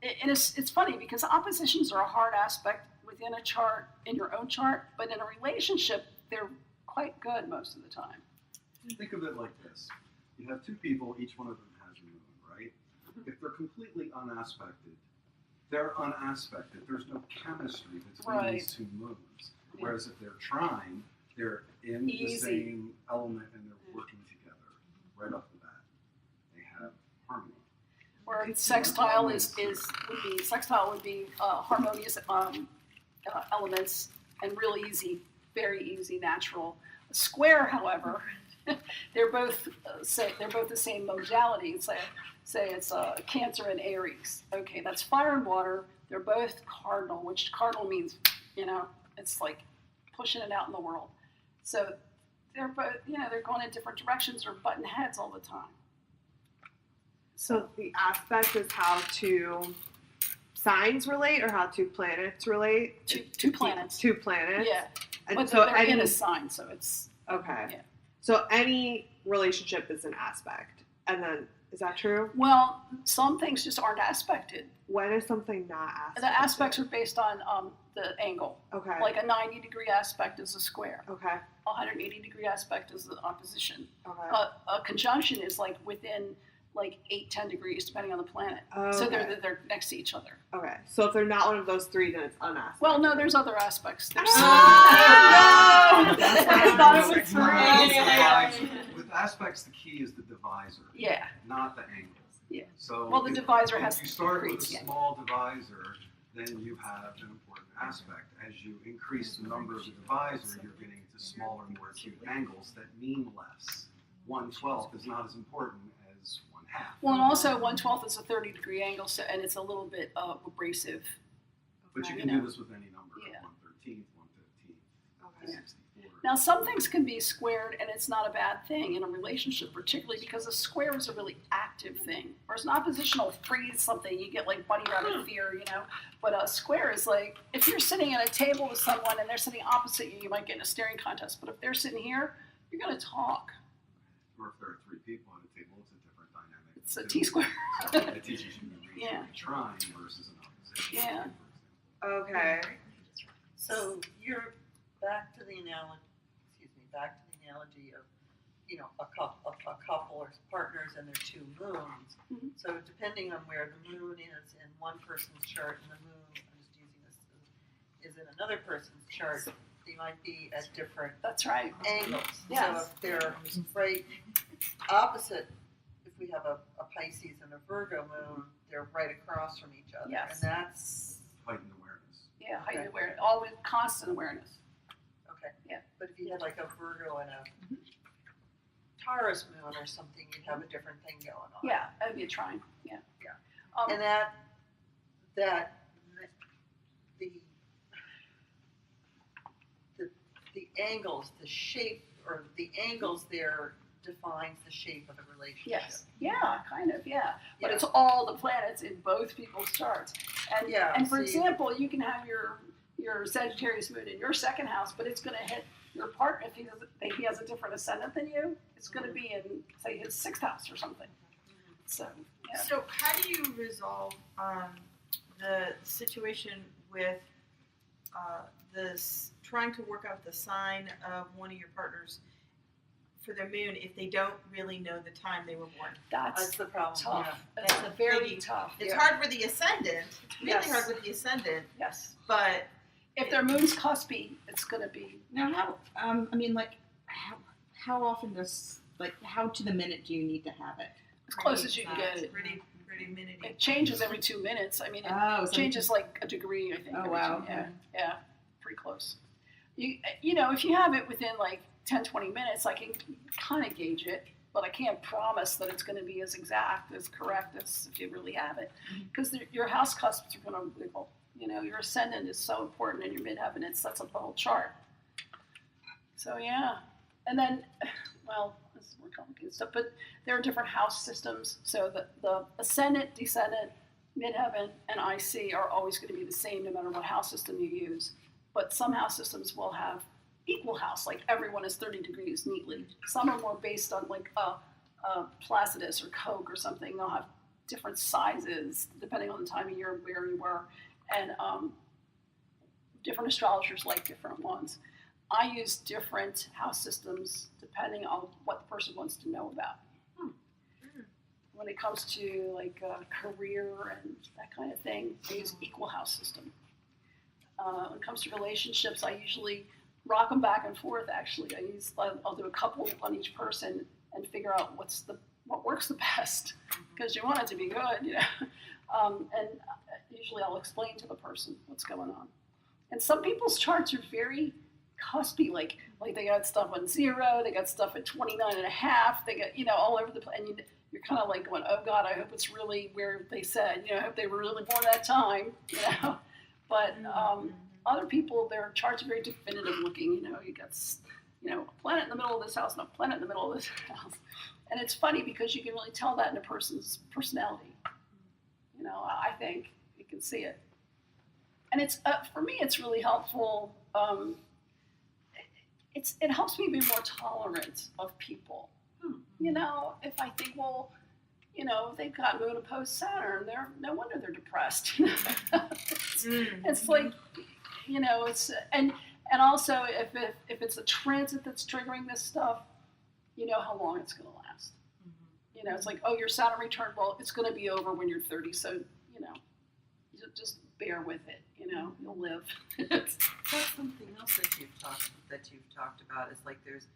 And it's funny because oppositions are a hard aspect within a chart, in your own chart, but in a relationship, they're quite good most of the time. Think of it like this. You have 2 people, each one of them has a moon, right? If they're completely unaspected, they're unaspected. There's no chemistry between these 2 moons. Whereas if they're trine, they're in the same element and they're working together right off the bat. They have harmony. Or sextile would be harmonious elements and real easy, very easy, natural. A square, however, they're both the same modality. Say it's Cancer and Aries. Okay, that's fire and water. They're both cardinal, which cardinal means, it's like pushing it out in the world. So they're both, they're going in different directions or butting heads all the time. So the aspect is how 2 signs relate, or how 2 planets relate. 2 planets. 2 planets. Yeah, And but so they're in a sign, so it's okay. Yeah. So any relationship is an aspect, and then is that true? well, some things just aren't aspected. When is something not aspected? The aspects are based on the angle. Okay. Like a 90-degree aspect is a square. Okay. A 180-degree aspect is the opposition. Okay. A conjunction is like within like 8-10 degrees, depending on the planet. Okay. So they're next to each other. Okay. So if they're not one of those 3, then it's unaspected. Well, no, there's other aspects. There's I thought it was Divisor. With aspects, the key is the divisor, Yeah. not the angle. Yeah. So Well, the divisor has if you to start create with a the angle. small divisor, then you have an important aspect. As you increase the number of the divisor, you're getting to smaller, more acute angles that mean less. 1/12 is not as important as 1/2. Well, and also 1/12 is a 30-degree angle, so and it's a little bit abrasive. But you you can know. do this with any number, Yeah. 1/13, 1/15, Okay. 64. Now, some things can be squared, and it's not a bad thing in a relationship, particularly because a square is a really active thing. Whereas an opposition will freeze something, you get like bunny rabbit fear, But a square is like, if you're sitting at a table with someone and they're sitting opposite you, you might get in a staring contest. But if they're sitting here, you're going to talk. Or if there are 3 people at a table, it's a different dynamic. It's a too. T-square. So it teaches you to read Yeah. a trine versus an opposition. Yeah. for example. Okay. So you're back to the analogy. Back to the analogy of, a couple or partners and their 2 moons. Mhm. So depending on where the moon is in one person's chart and the moon, I'm just using this, is in another person's chart, they might be at different That's right. angles. Yes. So if they're right opposite, if we have a Pisces and a Virgo moon, they're right across from each other. Yes. And that's, Heightened awareness. Yeah, heightened awareness, always constant awareness. okay. Yeah. But if you had like a Virgo and a Taurus moon or something, you'd have a different thing going on. Yeah, that would be a trine. Yeah. Yeah. And that the angles, the shape, or the angles there defines the shape of the relationship. Yes. Yeah, kind of. Yeah. But Yeah. it's all the planets in both people's charts. And Yeah, and for so example, you can have your Sagittarius moon in your second house, but it's going to hit your partner, if he has a different ascendant than you, it's going to be in, say, his 6th house or something. So, yeah. So how do you resolve the situation with this trying to work out the sign of one of your partners for their moon if they don't really know the time they were born? That's That's the problem. tough. Yeah. It's a very Maybe tough. It's yeah. hard with the ascendant. It's really Yes. hard with the ascendant, Yes. but If their moon's cuspy, it's going to be. Now, how often does, how to the minute do you need to have it? As close as you can get it. pretty minute. It changes every 2 minutes. I mean, it Oh, so changes like a degree, I think. Oh, every wow. 2, yeah, pretty close. You know, if you have it within like 10, 20 minutes, I can kind of gauge it, but I can't promise that it's going to be as exact, as correct as if you really have it. Because your house cusps are going to wiggle. You know, your ascendant is so important in your midheaven. It sets up the whole chart. So, yeah. And then, well, this is more complicated stuff, but there are different house systems. So the ascendant, descendant, midheaven, and IC are always going to be the same no matter what house system you use. But some house systems will have equal house, like everyone is 30 degrees neatly. Some are more based on like Placidus or Coke or something. They'll have different sizes depending on the time of year where you were. And different astrologers like different ones. I use different house systems depending on what the person wants to know about. When it comes to like career and that kind of thing, I use equal house system. When it comes to relationships, I usually rock them back and forth. Actually, I'll do a couple on each person and figure out what works the best, because you want it to be good, you know. And usually I'll explain to the person what's going on. And some people's charts are very cuspy, like they got stuff on 0, they got stuff at 29 and a half, they got, you know, all over the place. And you're kind of like going, oh God, I hope it's really where they said, you know, I hope they were really born that time, you know. But other people, their charts are very definitive looking, you know, you got, you know, a planet in the middle of this house and a planet in the middle of this house. And it's funny because you can really tell that in a person's personality. You know, I think you can see it. And it's, for me, it's really helpful. It helps me be more tolerant of people. You know, if I think, well, you know, they've got moon opposed Saturn, no wonder they're depressed. It's like, you know, it's, and also if it's a transit that's triggering this stuff, you know how long it's going to last. You know, it's like, oh, your Saturn return, well, it's going to be over when you're 30, so, you know, just bear with it, you know, you'll live. That's something else that you've talked about, is like there's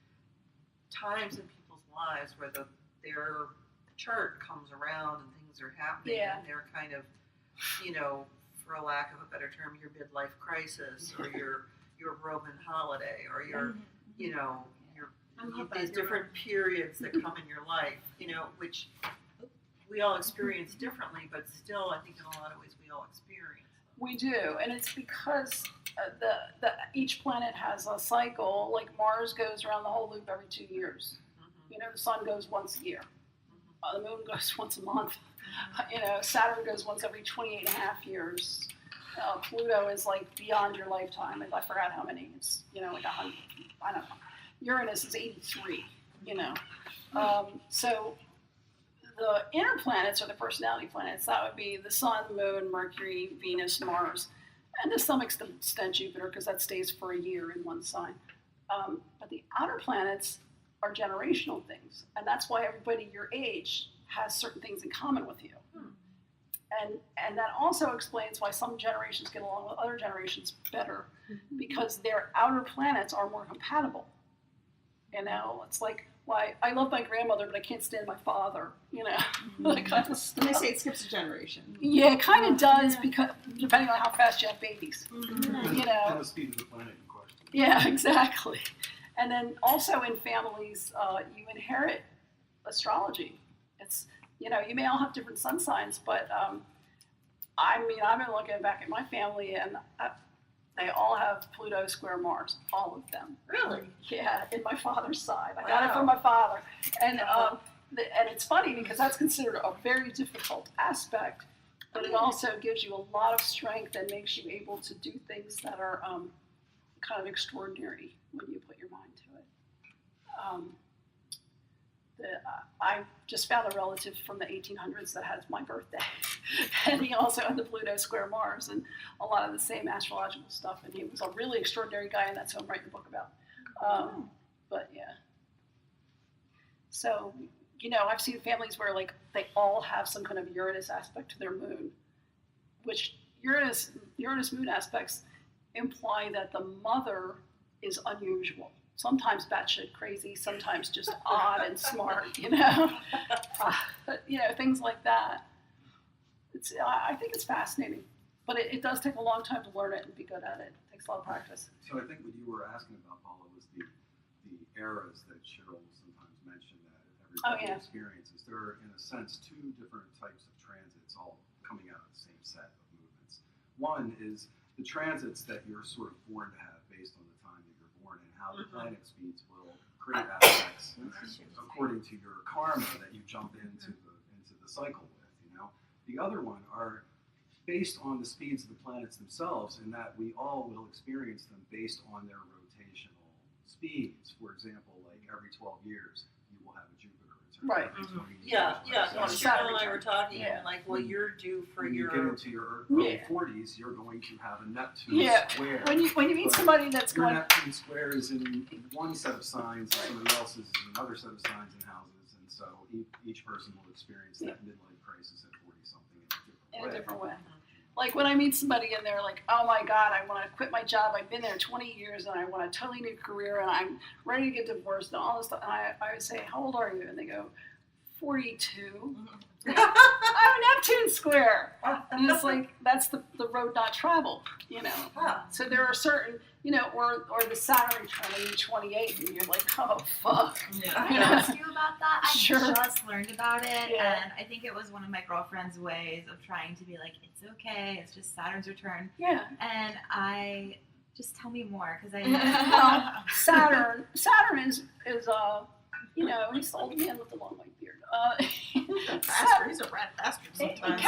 times in people's lives where their chart comes around and things are happening, Yeah. and they're kind of, you know, for a lack of a better term, your midlife crisis, or your Roman holiday, or your, you know, these different periods that come in your life, you know, which we all experience differently, but still, I think in a lot of ways we all experience. We do, and it's because each planet has a cycle. Like Mars goes around the whole loop every 2 years. You know, the sun goes once a year. The moon goes once a month. You know, Saturn goes once every 28 and a half years. Pluto is like beyond your lifetime. I forgot how many. It's, you know, like 100. I don't know. Uranus is 83. You know, so the inner planets are the personality planets. That would be the Sun, Moon, Mercury, Venus, Mars, and to some extent Jupiter, because that stays for a year in one sign. But the outer planets are generational things, and that's why everybody your age has certain things in common with you. And that also explains why some generations get along with other generations better, because their outer planets are more compatible. You know, it's like, why I love my grandmother, but I can't stand my father, you know, that kind of stuff. They say it skips a generation. Yeah, it kind of does, because depending on how fast you have babies, you And know. the speed of the planet in question. Yeah, exactly. And then also in families, you inherit astrology. It's, you know, you may all have different sun signs, but I mean, I've been looking back at my family, and they all have Pluto square Mars, all of them. Really? Yeah, in my father's side. I got it from my father. And and it's funny because that's considered a very difficult aspect, but it also gives you a lot of strength and makes you able to do things that are kind of extraordinary when you put your mind I just found a relative from the 1800s that has my birthday, and he also had the Pluto square Mars and a lot of the same astrological stuff. And he was a really extraordinary guy, and that's who I'm writing the book about. But yeah, so I've seen families where like they all have some kind of Uranus aspect to their moon, which Uranus moon aspects imply that the mother is unusual. Sometimes batshit crazy, sometimes just odd and smart, things like that. I think it's fascinating, but it does take a long time to learn it and be good at it. It takes a lot of practice. So I think what you were asking about, Paula, was the eras that Cheryl sometimes mentioned that everybody experiences. There are, in a sense, two different types of transits all coming out of the same set of movements. One is the transits that you're sort of born to have based on the time that you're born and how the planet speeds will create aspects according to your karma that you jump into the cycle with. The other one are based on the speeds of the planets themselves, in that we all will experience them based on their rotational speeds. For example, like every 12 years, you will have a Jupiter return. Right. Yeah. No, Cheryl and I were talking, Yeah. like, well, you're due for When you your. get into your early 40s, you're going to have a Neptune square. When you meet somebody that's Your going, Neptune square is in one set of signs, and somebody else's is in another set of signs and houses, and so each person will experience that midlife crisis at 40-something in a different way. Like when I meet somebody and they're like, oh my God, I want to quit my job. I've been there 20 years and I want a totally new career and I'm ready to get divorced and all this stuff. And I would say, how old are you? And they go, 42. I'm a Neptune square. And it's like, that's the road not traveled, So there are certain, or the Saturn return when you're 28 and you're like, oh, fuck. Can I ask you about that? I Sure. just learned about it, Yeah. and I think it was one of my girlfriend's ways of trying to be like, it's okay, it's just Saturn's return. Yeah. And just tell me more, because I Well, Saturn is he's the old man with the long white beard. He's a rat bastard It sometimes.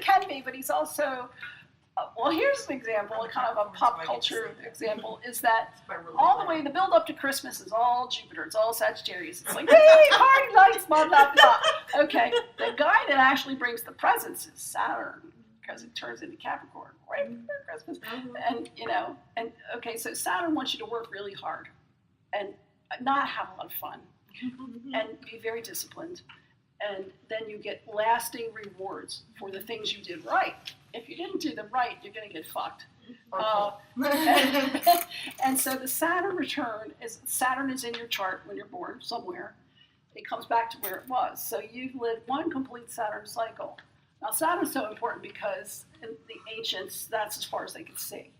can be, but he's also, well, here's an example, a kind of a pop culture example, is that all the way, the build up to Christmas is all Jupiter, it's all Sagittarius. It's like, hey, party lights, blah, blah, blah. Okay, the guy that actually brings the presents is Saturn, because it turns into Capricorn right before Christmas. And okay, so Saturn wants you to work really hard and not have a lot of fun and be very disciplined. And then you get lasting rewards for the things you did right. If you didn't do them right, you're going to get fucked. And so the Saturn return Saturn is in your chart when you're born somewhere. It comes back to where it was. So you've lived one complete Saturn cycle. Now Saturn's so important because in the ancients, that's as far as they could see.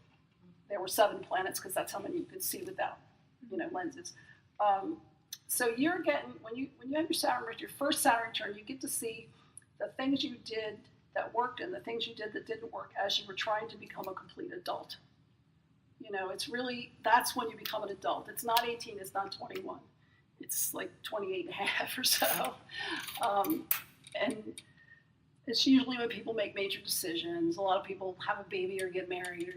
There were 7 planets because that's how many you could see without, lenses. So you're getting, when you have your first Saturn return, you get to see the things you did that worked and the things you did that didn't work as you were trying to become a complete adult. It's really, that's when you become an adult. It's not 18, it's not 21. It's like 28 and a half or so. And it's usually when people make major decisions. A lot of people have a baby or get married or,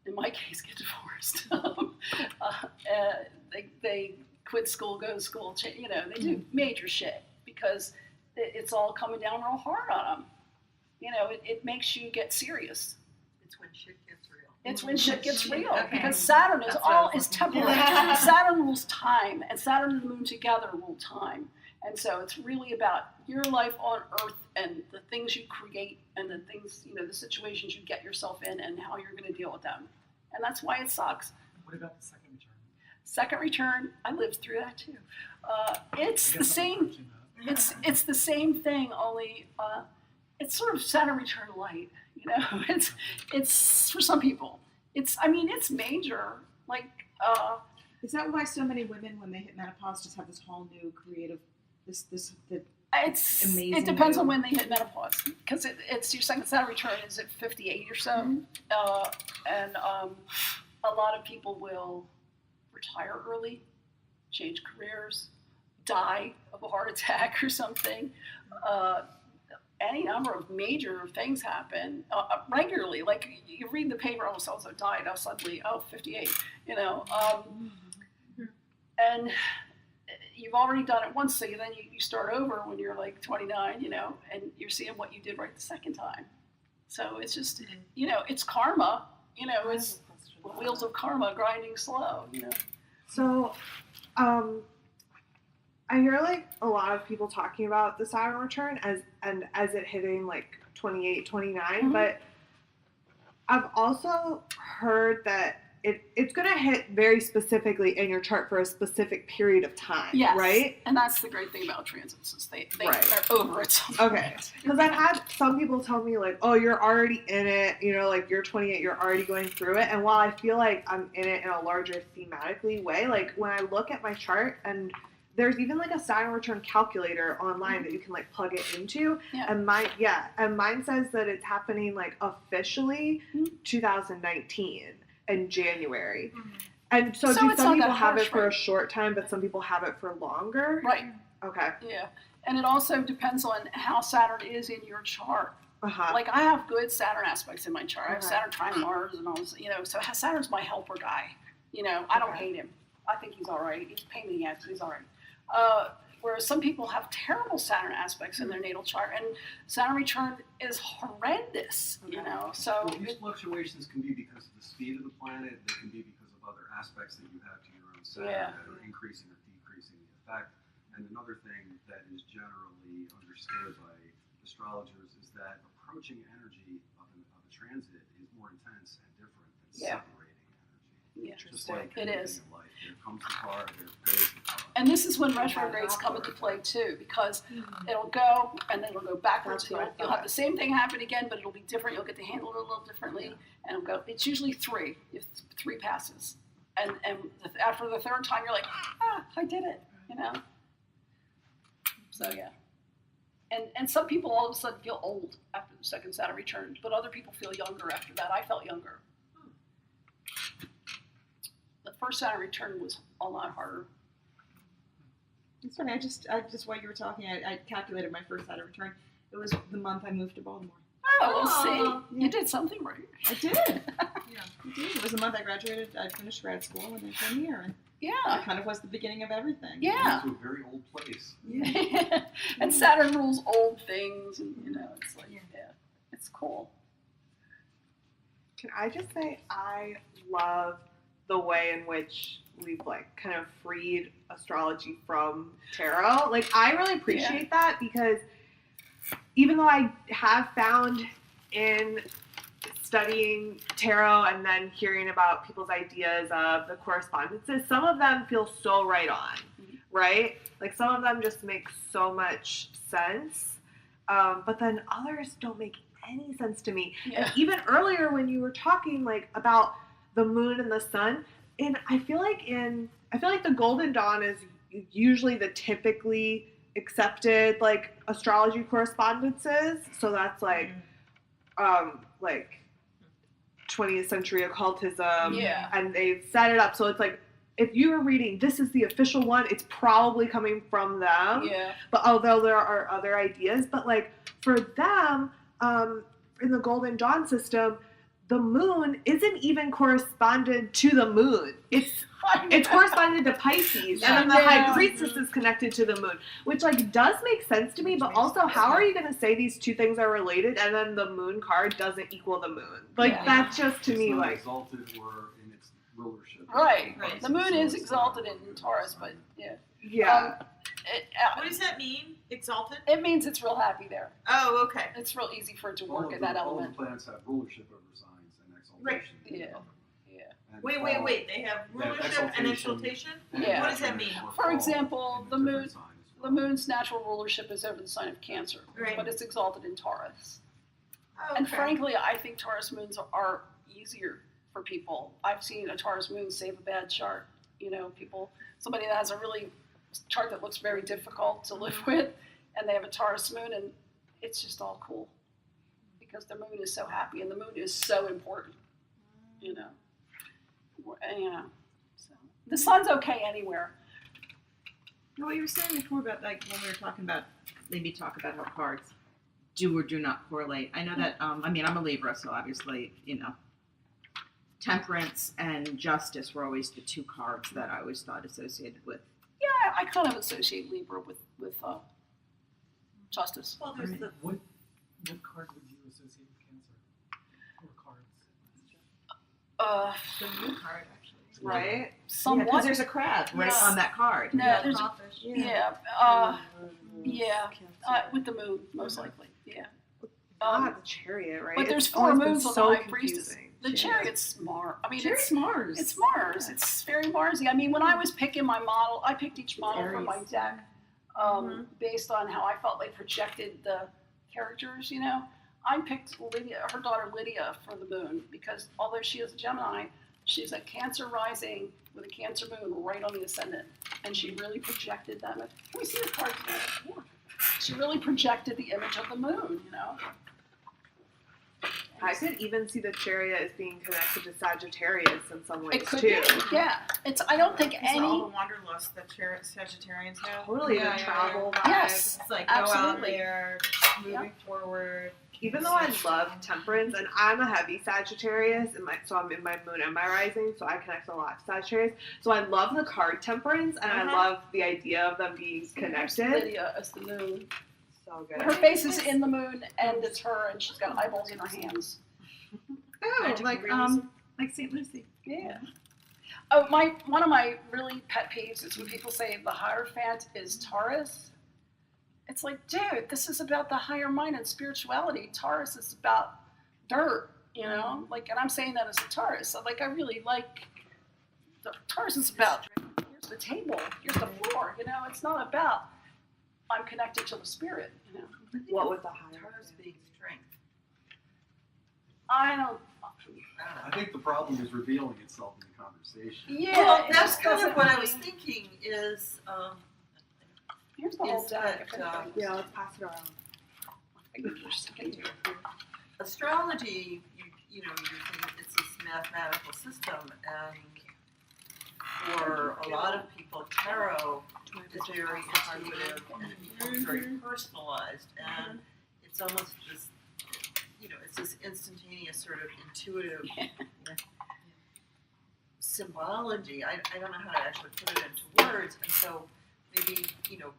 in my case, get divorced. They quit school, go to school, they do major shit because it's all coming down real hard on them. It makes you get serious. It's when shit gets real. It's when shit gets real Okay. because Saturn is temporary. Saturn rules time, and Saturn and the Moon together rule time. And so it's really about your life on Earth and the things you create and the things, the situations you get yourself in and how you're going to deal with them. And that's why it sucks. What about the second return? Second return, I lived through that too. It's the same. It's the same thing, only it's sort of Saturn return light. It's for some people. It's major. Like. Is that why so many women, when they hit menopause, just have this whole new creative, It amazing depends on move? when they hit menopause, because it's your second Saturn return is at 58 or so, and a lot of people will retire early, change careers, die of a heart attack or something. Any number of major things happen regularly. Like you read the paper, oh, so-and-so died, oh, suddenly, 58, And you've already done it once, so then you start over when you're like 29, and you're seeing what you did right the second time. So it's just, it's karma, it's the wheels of karma grinding slow, So, I hear like a lot of people talking about the Saturn return as it hitting like 28, 29, but I've also heard that it's going to hit very specifically in your chart for a specific period of time, yes. right? And that's the great thing about transits is they're over it. Okay. Because I've had some people tell me like, oh, you're already in it, like you're 28, you're already going through it. And while I feel like I'm in it in a larger thematically way, like when I look at my chart, and there's even like a Saturn return calculator online that you can like plug it into. Yeah. And mine says that it's happening like officially 2019 in January. And so do some people have it for a short time, but some people have it for longer? Right. Okay. Yeah. And it also depends on how Saturn is in your chart. Like I have good Saturn aspects in my chart. I have Saturn trine Mars and all this, so Saturn's my helper guy. I don't hate him. I think he's all right. He's a pain in the ass, but he's all right. Whereas some people have terrible Saturn aspects in their natal chart, and Saturn return is horrendous, so. Well, these fluctuations can be because of the speed of the planet, they can be because of other aspects that you have to your own Saturn that are increasing or decreasing the effect. And another thing that is generally understood by astrologers is that approaching energy of a transit is more intense and different than separating energy. Yeah. Just like it everything is. in life. There comes the car, there goes the car. And this is when retrogrades come into play too, because it'll go and then it'll go backwards. You'll have the same thing happen again, but it'll be different. You'll get to handle it a little differently, and it'll go. It's usually three. If 3 passes, and after the third time, you're like, I did it, So yeah. And some people all of a sudden feel old after the second Saturn return, but other people feel younger after that. I felt younger. The first Saturn return was a lot harder. It's funny. I just while you were talking, I calculated my first Saturn return. It was the month I moved to Baltimore. Oh, see, you did something right. I did. I did. It was the month I graduated. I finished grad school and I came here, and it kind of was the beginning of everything. Yeah. It's a very old place. Yeah. And Saturn rules old things, and it's like, it's cool. Can I just say I love the way in which we've like kind of freed astrology from tarot. Like I really appreciate that, because even though I have found in studying tarot and then hearing about people's ideas of the correspondences, some of them feel so right on, right? Like some of them just make so much sense, but then others don't make any sense to me. Yeah. And even earlier when you were talking like about the moon and the sun, and I feel like the Golden Dawn is usually the typically accepted like astrology correspondences. So that's like 20th century occultism, and they've set it up so it's like if you were reading this is the official one, it's probably coming from them. Yeah. But although there are other ideas, but like for them, in the Golden Dawn system, the moon isn't even corresponded to the moon. It's corresponded to Pisces, and then the High Priestess is connected to the moon, which like does make sense to me. But also, how are you going to say these two things are related, and then the moon card doesn't equal the moon? Like that's just to me like exalted or in its rulership. Right. The moon is exalted in Taurus, but What does that mean? Exalted? It means it's real happy there. Oh, okay. It's real easy for it to work in that element. All the planets have rulership over signs and exaltation. Yeah. And Wait. They have rulership and exaltation? Yeah. What does that mean? For example, the moon's natural rulership is over the sign of Cancer, but it's exalted in Taurus. Oh, And frankly, I think Taurus moons are easier for people. I've seen a Taurus moon save a bad chart. Somebody that has a really chart that looks very difficult to live with, and they have a Taurus moon, and it's just all cool because the moon is so happy, and the moon is so important. So the sun's okay anywhere. What you were saying before about like when we were talking about talk about how cards do or do not correlate. I know that I'm a Libra, so obviously Temperance and Justice were always the two cards that I always thought associated with. Yeah, I kind of associate Libra with justice. Well, there's the What card would you associate with Cancer? Or cards? The moon card, actually. Right? Yeah, because Somewhat. there's a crab right Yeah. on that card. No, Yeah, there's crawfish. yeah, with the moon, most likely. Yeah. God, the chariot, right? But there's It's four always been moons on so the high priestess. confusing. The chariot's Mars. I mean, It's Mars. It's Mars. Yeah. It's very Marsy. I mean, when I was picking my model, I picked each model from my Aries. deck based on how I felt they projected the characters, you know. I picked Lydia, her daughter Lydia, for the moon because although she is a Gemini, she's a Cancer rising with a Cancer moon right on the ascendant. And she really projected that. Can we see the card today? She really projected the image of the moon, you know. I could even see the chariot as being connected to Sagittarius in some ways It could too. be, yeah. It's. I don't think Is any. all the wanderlust that Sagittarians have. Totally, Yeah, the yeah, travel vibe. Yes, It's like go out absolutely. there, moving forward. Even though I love temperance, and I'm a heavy Sagittarius, so I'm in my moon and my rising, so I connect a lot to Sagittarius. So I love the card temperance, and I love the idea of them being connected. Lydia as the moon. So good. Her face is in the moon, and it's her, and she's got eyeballs in her hands. Oh, Magic like realism. like St. Lucie. Yeah. Oh, one of my really pet peeves is when people say the Hierophant is Taurus. It's like, dude, this is about the higher mind and spirituality. Taurus is about dirt, you know? Like, and I'm saying that as a Taurus. So, like, I really like, Taurus is about, here's the table, here's the floor, you know? It's not about, I'm connected to the spirit, you know? What was the higher? Taurus being strength. I don't, I think the problem is revealing itself in the conversation. yeah. Well, it that's just kind of doesn't what I really- was thinking is, Here's the whole is deck. that, Yeah, let's pass it around. astrology, you know, you think it's this mathematical system, and for a lot of people, tarot is very intuitive and it becomes very personalized, and it's almost this, you know, it's this instantaneous sort of intuitive symbology. I don't know how to actually put it into words, and so maybe, you know,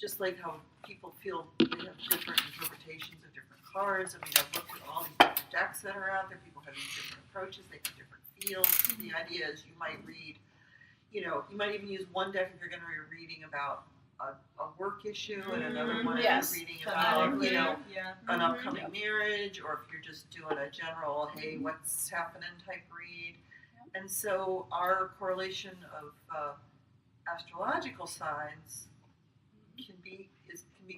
just like how people feel they have different interpretations of different cards. I mean, I've looked at all these different decks that are out there. People have these different approaches. They have different feels. The idea is you might read, you know, you might even use one deck if you're going to be reading about a work issue, and another one if Yes. you're reading about, you know, Yeah. an upcoming marriage, or if you're just doing a general, hey, what's happening type read. And so our correlation of astrological signs can be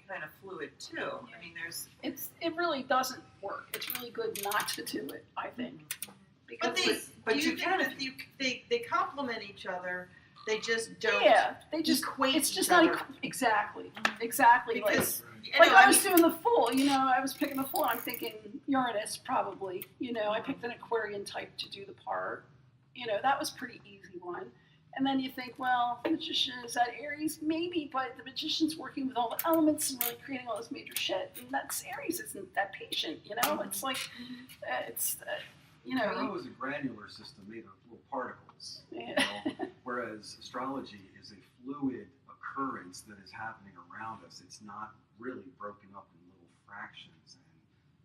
kind of fluid too. I mean, there's It really doesn't work. It's really good not to do it, I think. But Because but you you think can that they complement each other. They just don't. yeah, they just equate it's just each not other. exactly Because like I was doing the Fool, you know, I was picking the Fool and I'm thinking Uranus probably, you know, I picked an Aquarian type to do the part. You know, that was pretty easy one. And then you think, well, Magician, is that Aries? Maybe, but the Magician's working with all the elements and really creating all this major shit. And that's Aries isn't that patient, you know? It's like, you know. Tarot is a granular system made of little particles, you Yeah. know, whereas astrology is a fluid occurrence that is happening around us. It's not really broken up in little fractions,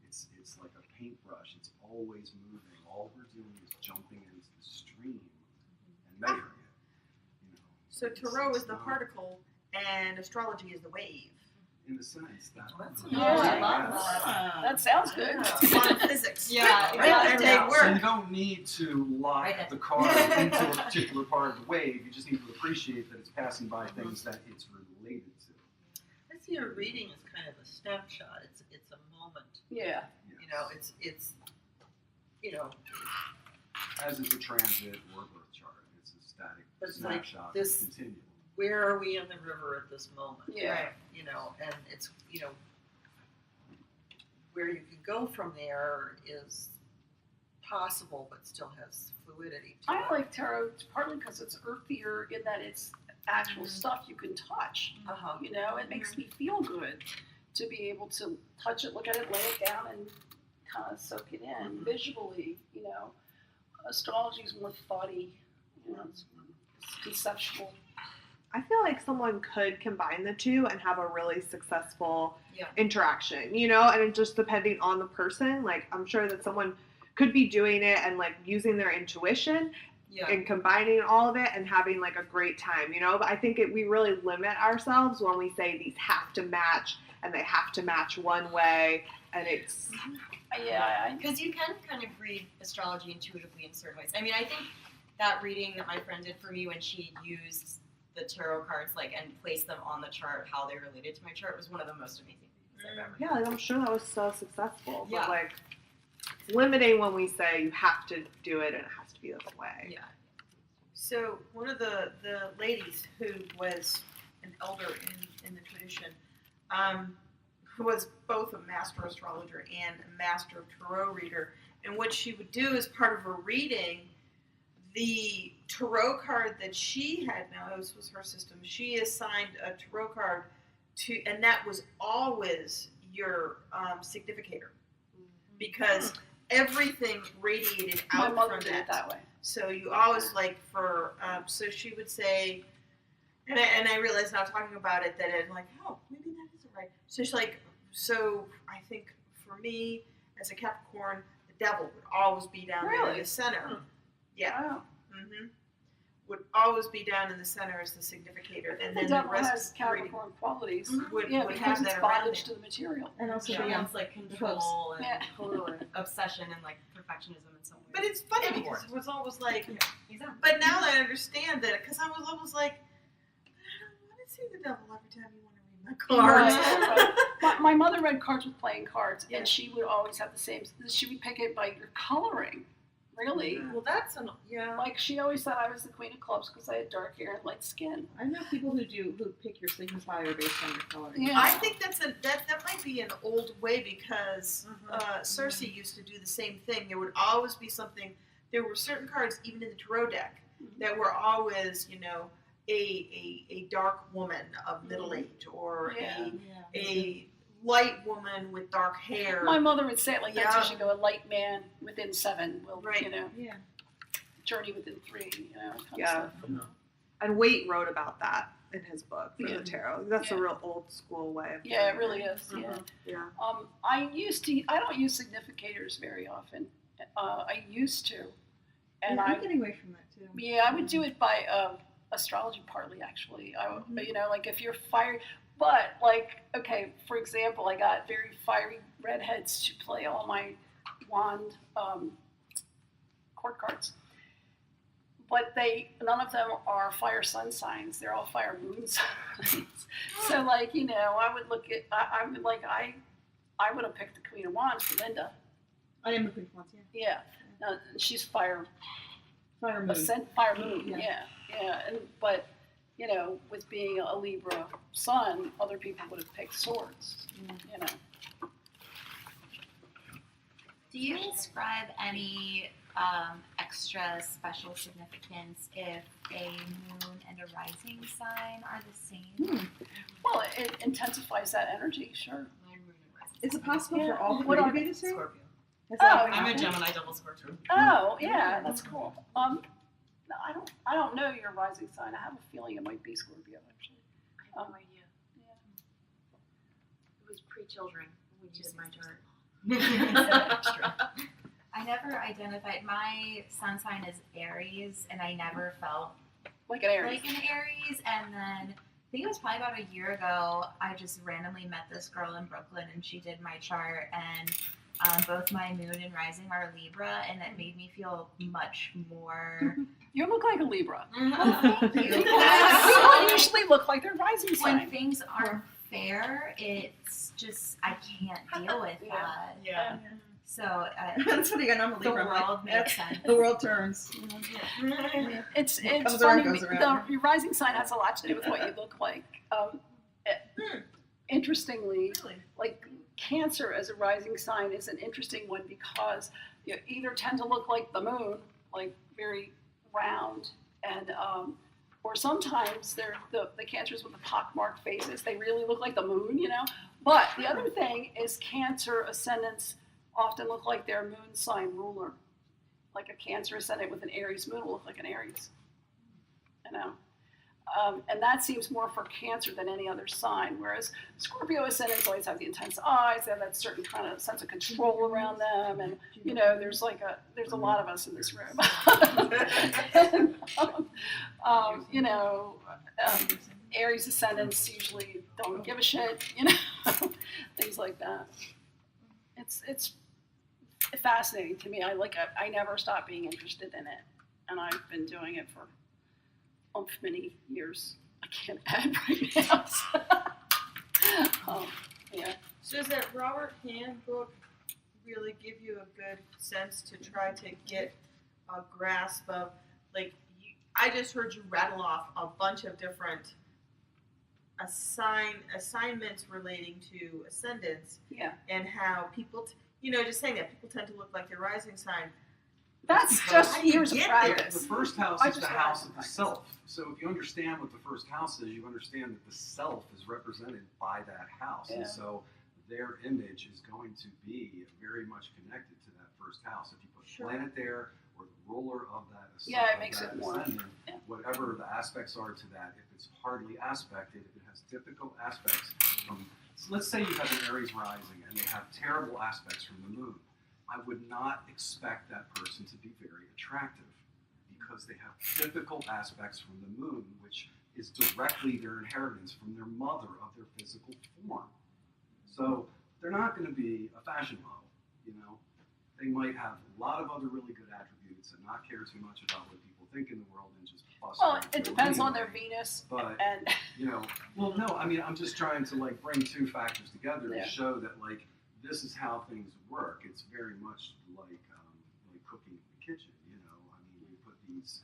and it's like a paintbrush. It's always moving. All we're doing is jumping into the stream and measuring it. You know, So it's- tarot it's is the not- particle, and astrology is the wave. in the sense that. That's Yeah, I love Yes. that. That sounds good. Quantum physics. Yeah, Right, they exactly. So you work. don't need to lock Right. the card into a particular part of the wave. You just need to appreciate that it's passing by things that it's related to. I see a reading as kind of a snapshot. It's a moment. Yeah. You know, it's you know, As is a transit or a birth chart. It's a static But it's like snapshot this- that's continual. where are we in the river at this moment? Yeah. Right. You know, and it's, you know, where you can go from there is possible, but still has fluidity to I it. like tarot partly because it's earthier in that it's actual stuff you can touch. Uh-huh. You know, it makes me feel good to be able to touch it, look at it, lay it down, and kind of soak it in visually. You know, astrology is more thoughty, you know, it's conceptual. I feel like someone could combine the two and have a really successful interaction, you know, and it just depending on the person. Like, I'm sure that someone could be doing it and like using their intuition and combining all of it and having like a great time, you know. But I think we really limit ourselves when we say these have to match and they have to match one way, and it's because you can kind of read astrology intuitively in certain ways. I mean, I think that reading that my friend did for me when she used the tarot cards and placed them on the chart, how they related to my chart, was one of the most amazing things I've ever done. yeah, like, I'm sure that was so successful. Yeah. But like limiting when we say you have to do it and it has to be this way. Yeah. So one of the ladies who was an elder in the tradition, who was both a master astrologer and a master tarot reader, and what she would do as part of her reading, the tarot card that she had, now this was her system, she assigned a tarot card to, and that was always your significator, because everything radiated My out mother from did it that way. So you always so she would say, and I realized now talking about it that I'm like, oh, maybe that isn't right. So she's like, so I think for me as a Capricorn, the devil would always be down there in the center. Yeah. Wow. Would always be down in the center as the significator, and then The the devil rest has of the reading Capricorn qualities. would Yeah, have because it's that around bondage it. to the material. And also She the wants control and Yeah. obsession and perfectionism in some ways. But it's funny Yeah. because it was always like, Exactly. but now that I understand that, because I was always like, I don't want to see the devil every time you want to read my cards. Right. My mother read cards with playing cards, Yeah. and she would always have the same. She would pick it by your coloring. Really? Well, that's Like, she always thought I was the queen of clubs because I had dark hair and light skin. I know people who pick your sleeping fire based on your color. Yeah. I think that might be an old way, because Cersei used to do the same thing. There would always be something. There were certain cards, even in the tarot deck, that were always, a dark woman of middle age, or a light woman with dark hair. My mother would say it like that, so Yeah. she'd go, a light man within 7 will, Right. journey within 3, kind of Yeah. stuff. And Waite wrote about that in his book for Yeah. the tarot. That's a Yeah. real old school way of Yeah, it doing really is, yeah. Yeah. I don't use significators very often. I used to. And I'm getting away from that too. Yeah, I would do it by astrology partly, actually. Like if you're fiery, but okay, for example, I got very fiery redheads to play all my wand court cards. But none of them are fire sun signs. They're all fire moon signs. So I would look at, I would have picked the Queen of Wands for Linda. I am the Queen of Wands, yeah. Yeah. No, she's fire Fire moon. Fire moon, Yeah. yeah. But, with being a Libra sun, other people would have picked swords, Do you ascribe any extra special significance if a moon and a rising sign are the same? Well, it intensifies that energy, sure. My moon and rising. Is it possible Yeah. for all What three are to be the same? Scorpio. Has that Oh, ever I'm a happened? Gemini double Scorpio. Oh, yeah, that's cool. No, I don't know your rising sign. I have a feeling it might be Scorpio, actually. I have no idea. Yeah. It was pre-children, which is my chart. I never identified. My sun sign is Aries, and I never felt Like an Aries. like an Aries. And then I think it was probably about a year ago, I just randomly met this girl in Brooklyn, and she did my chart, and both my moon and rising are Libra, and it made me feel much more. You look like a Libra. Thank you. People usually look like their rising When sign. things aren't fair, it's just I can't deal with that. Yeah. So That's funny, and I'm a the Libra. I'm like, world makes sense. the world turns. It's comes funny. around, goes around. Your rising sign has a lot to do with what you look like. Interestingly, like Cancer as a rising sign is an interesting one because you either tend to look like the moon, like very round, and or sometimes they're the Cancers with the pockmarked faces. They really look like the moon, But the other thing is Cancer ascendants often look like their moon sign ruler. like a Cancer ascendant with an Aries moon will look like an Aries. You know? And that seems more for Cancer than any other sign, whereas Scorpio ascendants always have the intense eyes, they have that certain kind of sense of control around them, and you know, there's a lot of us in this room. And, you know, Aries ascendants usually don't give a shit, you know, things like that. It's fascinating to me. I never stop being interested in it, and I've been doing it for many years. I can't add right now. Yeah. So does that Robert Hand book really give you a good sense to try to get a grasp of, like, I just heard you rattle off a bunch of different assignments relating to ascendants, Yeah. and how people, just saying that people tend to look like their rising sign. That's just years of The practice. first house I is the just house read of the practice. self. So if you understand what the first house is, you understand that the self is represented by that house. Yeah. And so their image is going to be very much connected to that first house. If you put planet there, or the ruler of that Yeah, it makes it more, ascendant, yeah. whatever the aspects are to that, if it's hardly aspected, if it has difficult aspects from, so let's say you have an Aries rising and they have terrible aspects from the moon. I would not expect that person to be very attractive because they have difficult aspects from the moon, which is directly their inheritance from their mother of their physical form. So they're not going to be a fashion model, you know. They might have a lot of other really good attributes and not care too much about what people think in the world and just bust Well, around it through depends on anyway. their Venus, But and you know, well, no, I mean, I'm just trying to like bring two factors together Yeah. to show that like this is how things work. It's very much like cooking in the kitchen. You know, I mean, you put these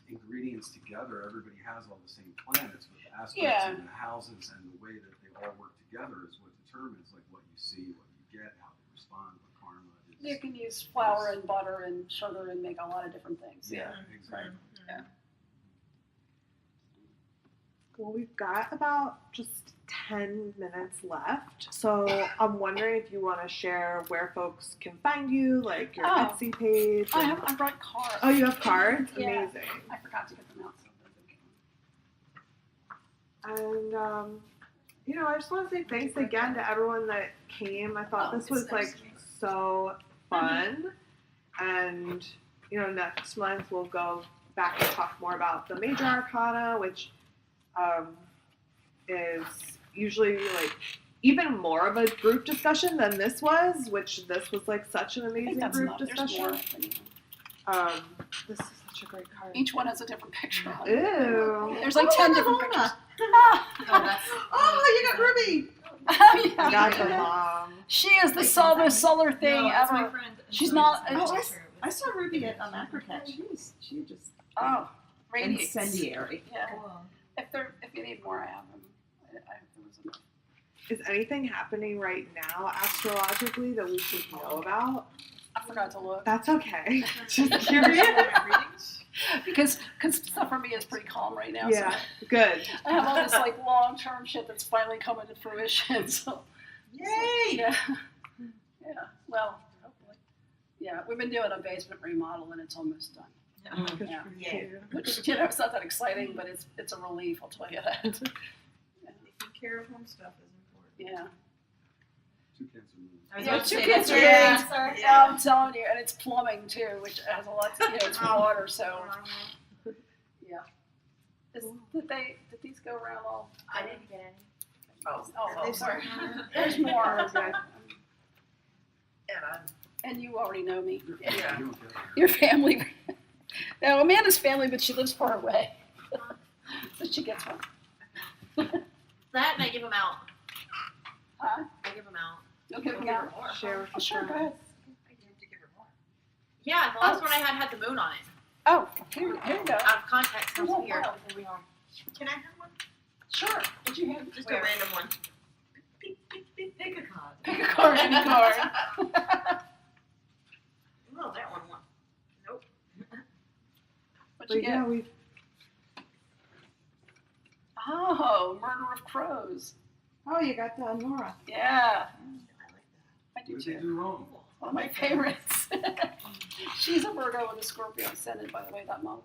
ingredients together. Everybody has all the same planets, but the aspects Yeah. and the houses and the way that they all work together is what determines like what you see, what you get, how they respond, what karma is. you can use flour and butter and sugar and make a lot of different things. Yeah, exactly. Yeah. Well, we've got about just 10 minutes left. So I'm wondering if you want to share where folks can find you, like your Oh. Etsy page. and- I brought cards. Oh, you have cards? Yeah. Amazing. I forgot to get them out. And, I just want to say thanks again to everyone that came. I thought Oh, this was it's nice. so fun. And, next month we'll go back and talk more about the major arcana, which is usually like even more of a group discussion than this was, which this was like such an I think amazing that's group enough. There's discussion. more than even- This is such a great card. Each one has a different picture on it. Ew. There's like 10 different pictures. Oh, you got Ruby. Oh, I yeah. got the mom. She is the most solar thing No, that's my ever. friend. She's not- Oh, I saw Ruby at Macrocat. She just Oh, radiates. incendiary. Yeah. Cool. If you need more, I have them. There was enough. Is anything happening right now astrologically that we should know about? I forgot to look That's okay. Just curious. because stuff for me is pretty calm right now. Yeah, So good. I have all this like long-term shit that's finally coming to fruition. So Yay! yeah, yeah. Well, hopefully. Yeah, we've been doing a basement remodel and it's almost done. Good Yeah. for Yeah. you. Which it's not that exciting, but it's a relief. I'll tell you that. Taking care of home stuff is important. Yeah. Two Cancer moons. I was Yeah, about to two say, kids that's are yeah, big. sorry. Yeah, I'm telling you, and it's plumbing too, which has a lot to it's water. So yeah. Did these go around all? I didn't get any. Oh, sorry. There's more. Okay. And you already know me. You don't get it. Your family. Now Amanda's family, but she lives far away, so she gets one. That and I give them out. Huh? I give them out. You'll give them out. Share with Oh, your sure, go friends. ahead. Yeah, the last one I had the moon on it. Oh, here you go. Out of context, comes Oh, here. wow. Can I have one? Sure. Did you have Just a random one. Pick a card. pick a card? Any card. No, that one won. Nope. What'd you But get? yeah, we Oh, Murder of Crows. Oh, you got Nora. Yeah, I like that. I do What did they too. do wrong? One of my favorites. She's a Virgo and a Scorpio ascendant, by the way, that month.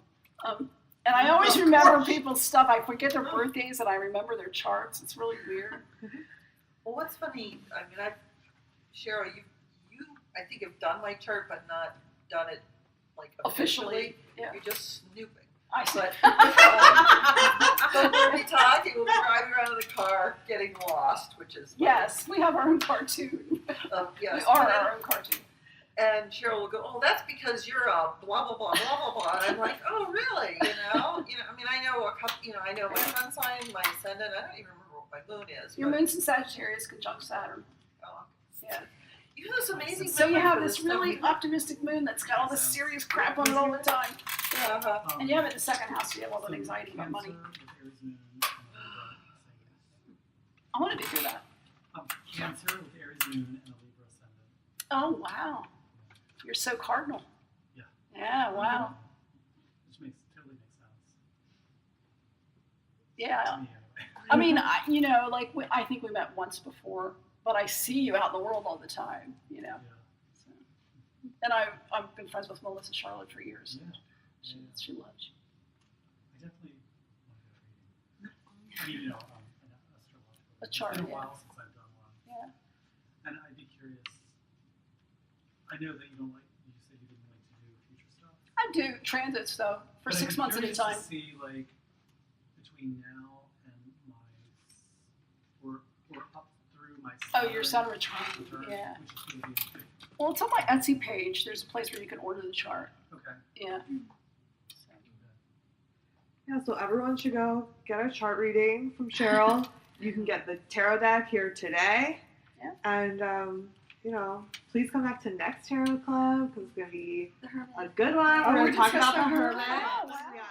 And I always remember people's stuff. I forget their birthdays and I remember their charts. It's really weird. Well, what's funny, I mean, Cheryl, you I think have done my chart, but not done it like officially. Yeah. You're just snooping. I But we'll be talking, we'll be driving around in the car, getting lost, which is Yes, we have our own cartoon. yes. We are our own cartoon. And Cheryl will go, oh, that's because you're a blah blah blah blah blah blah. And I'm like, oh, really? I mean, I know a couple. I know my sun sign, my ascendant. I don't even remember what my moon is. Your but, moon's in Sagittarius conjunct Saturn. Oh, Yeah. you have this amazing. So you memory have for this stuff. really optimistic moon that's got all this serious crap on it all the time. Yeah. Uh-huh. And you have it in the second house, so you have all that anxiety about money. I wanted to hear that. Cancer with Aries moon and a Libra ascendant. Oh, wow. You're so cardinal. Yeah. Yeah, wow. Which totally makes sense. Yeah. To me, anyway. I mean, I think we met once before, but I see you out in the world all the time, Yeah. So. And I've been friends with Melissa Charlotte for years. Yeah. She loves you. I definitely want to get a reading. I mean, an astrological. A chart, It's been a yeah. while since I've done one. Yeah. And I'd be curious. I know that you said you didn't like to do future stuff. I do transits, though, for But 6 months at a I'd be time. curious to see, like, between now and or up through my Oh, your sun return, return. Yeah. which is going to be in Well, it's on my Etsy page. There's a place where you can order the chart. Okay. Yeah. Yeah, so everyone should go get a chart reading from Cheryl. You can get the tarot deck here today. Yeah. And, please come back to next Tarot Club because it's going to be The Hermit. a good one. Oh, We're we're going to talk discussing about the the Hermit. Hermit. Oh, wow. Yeah.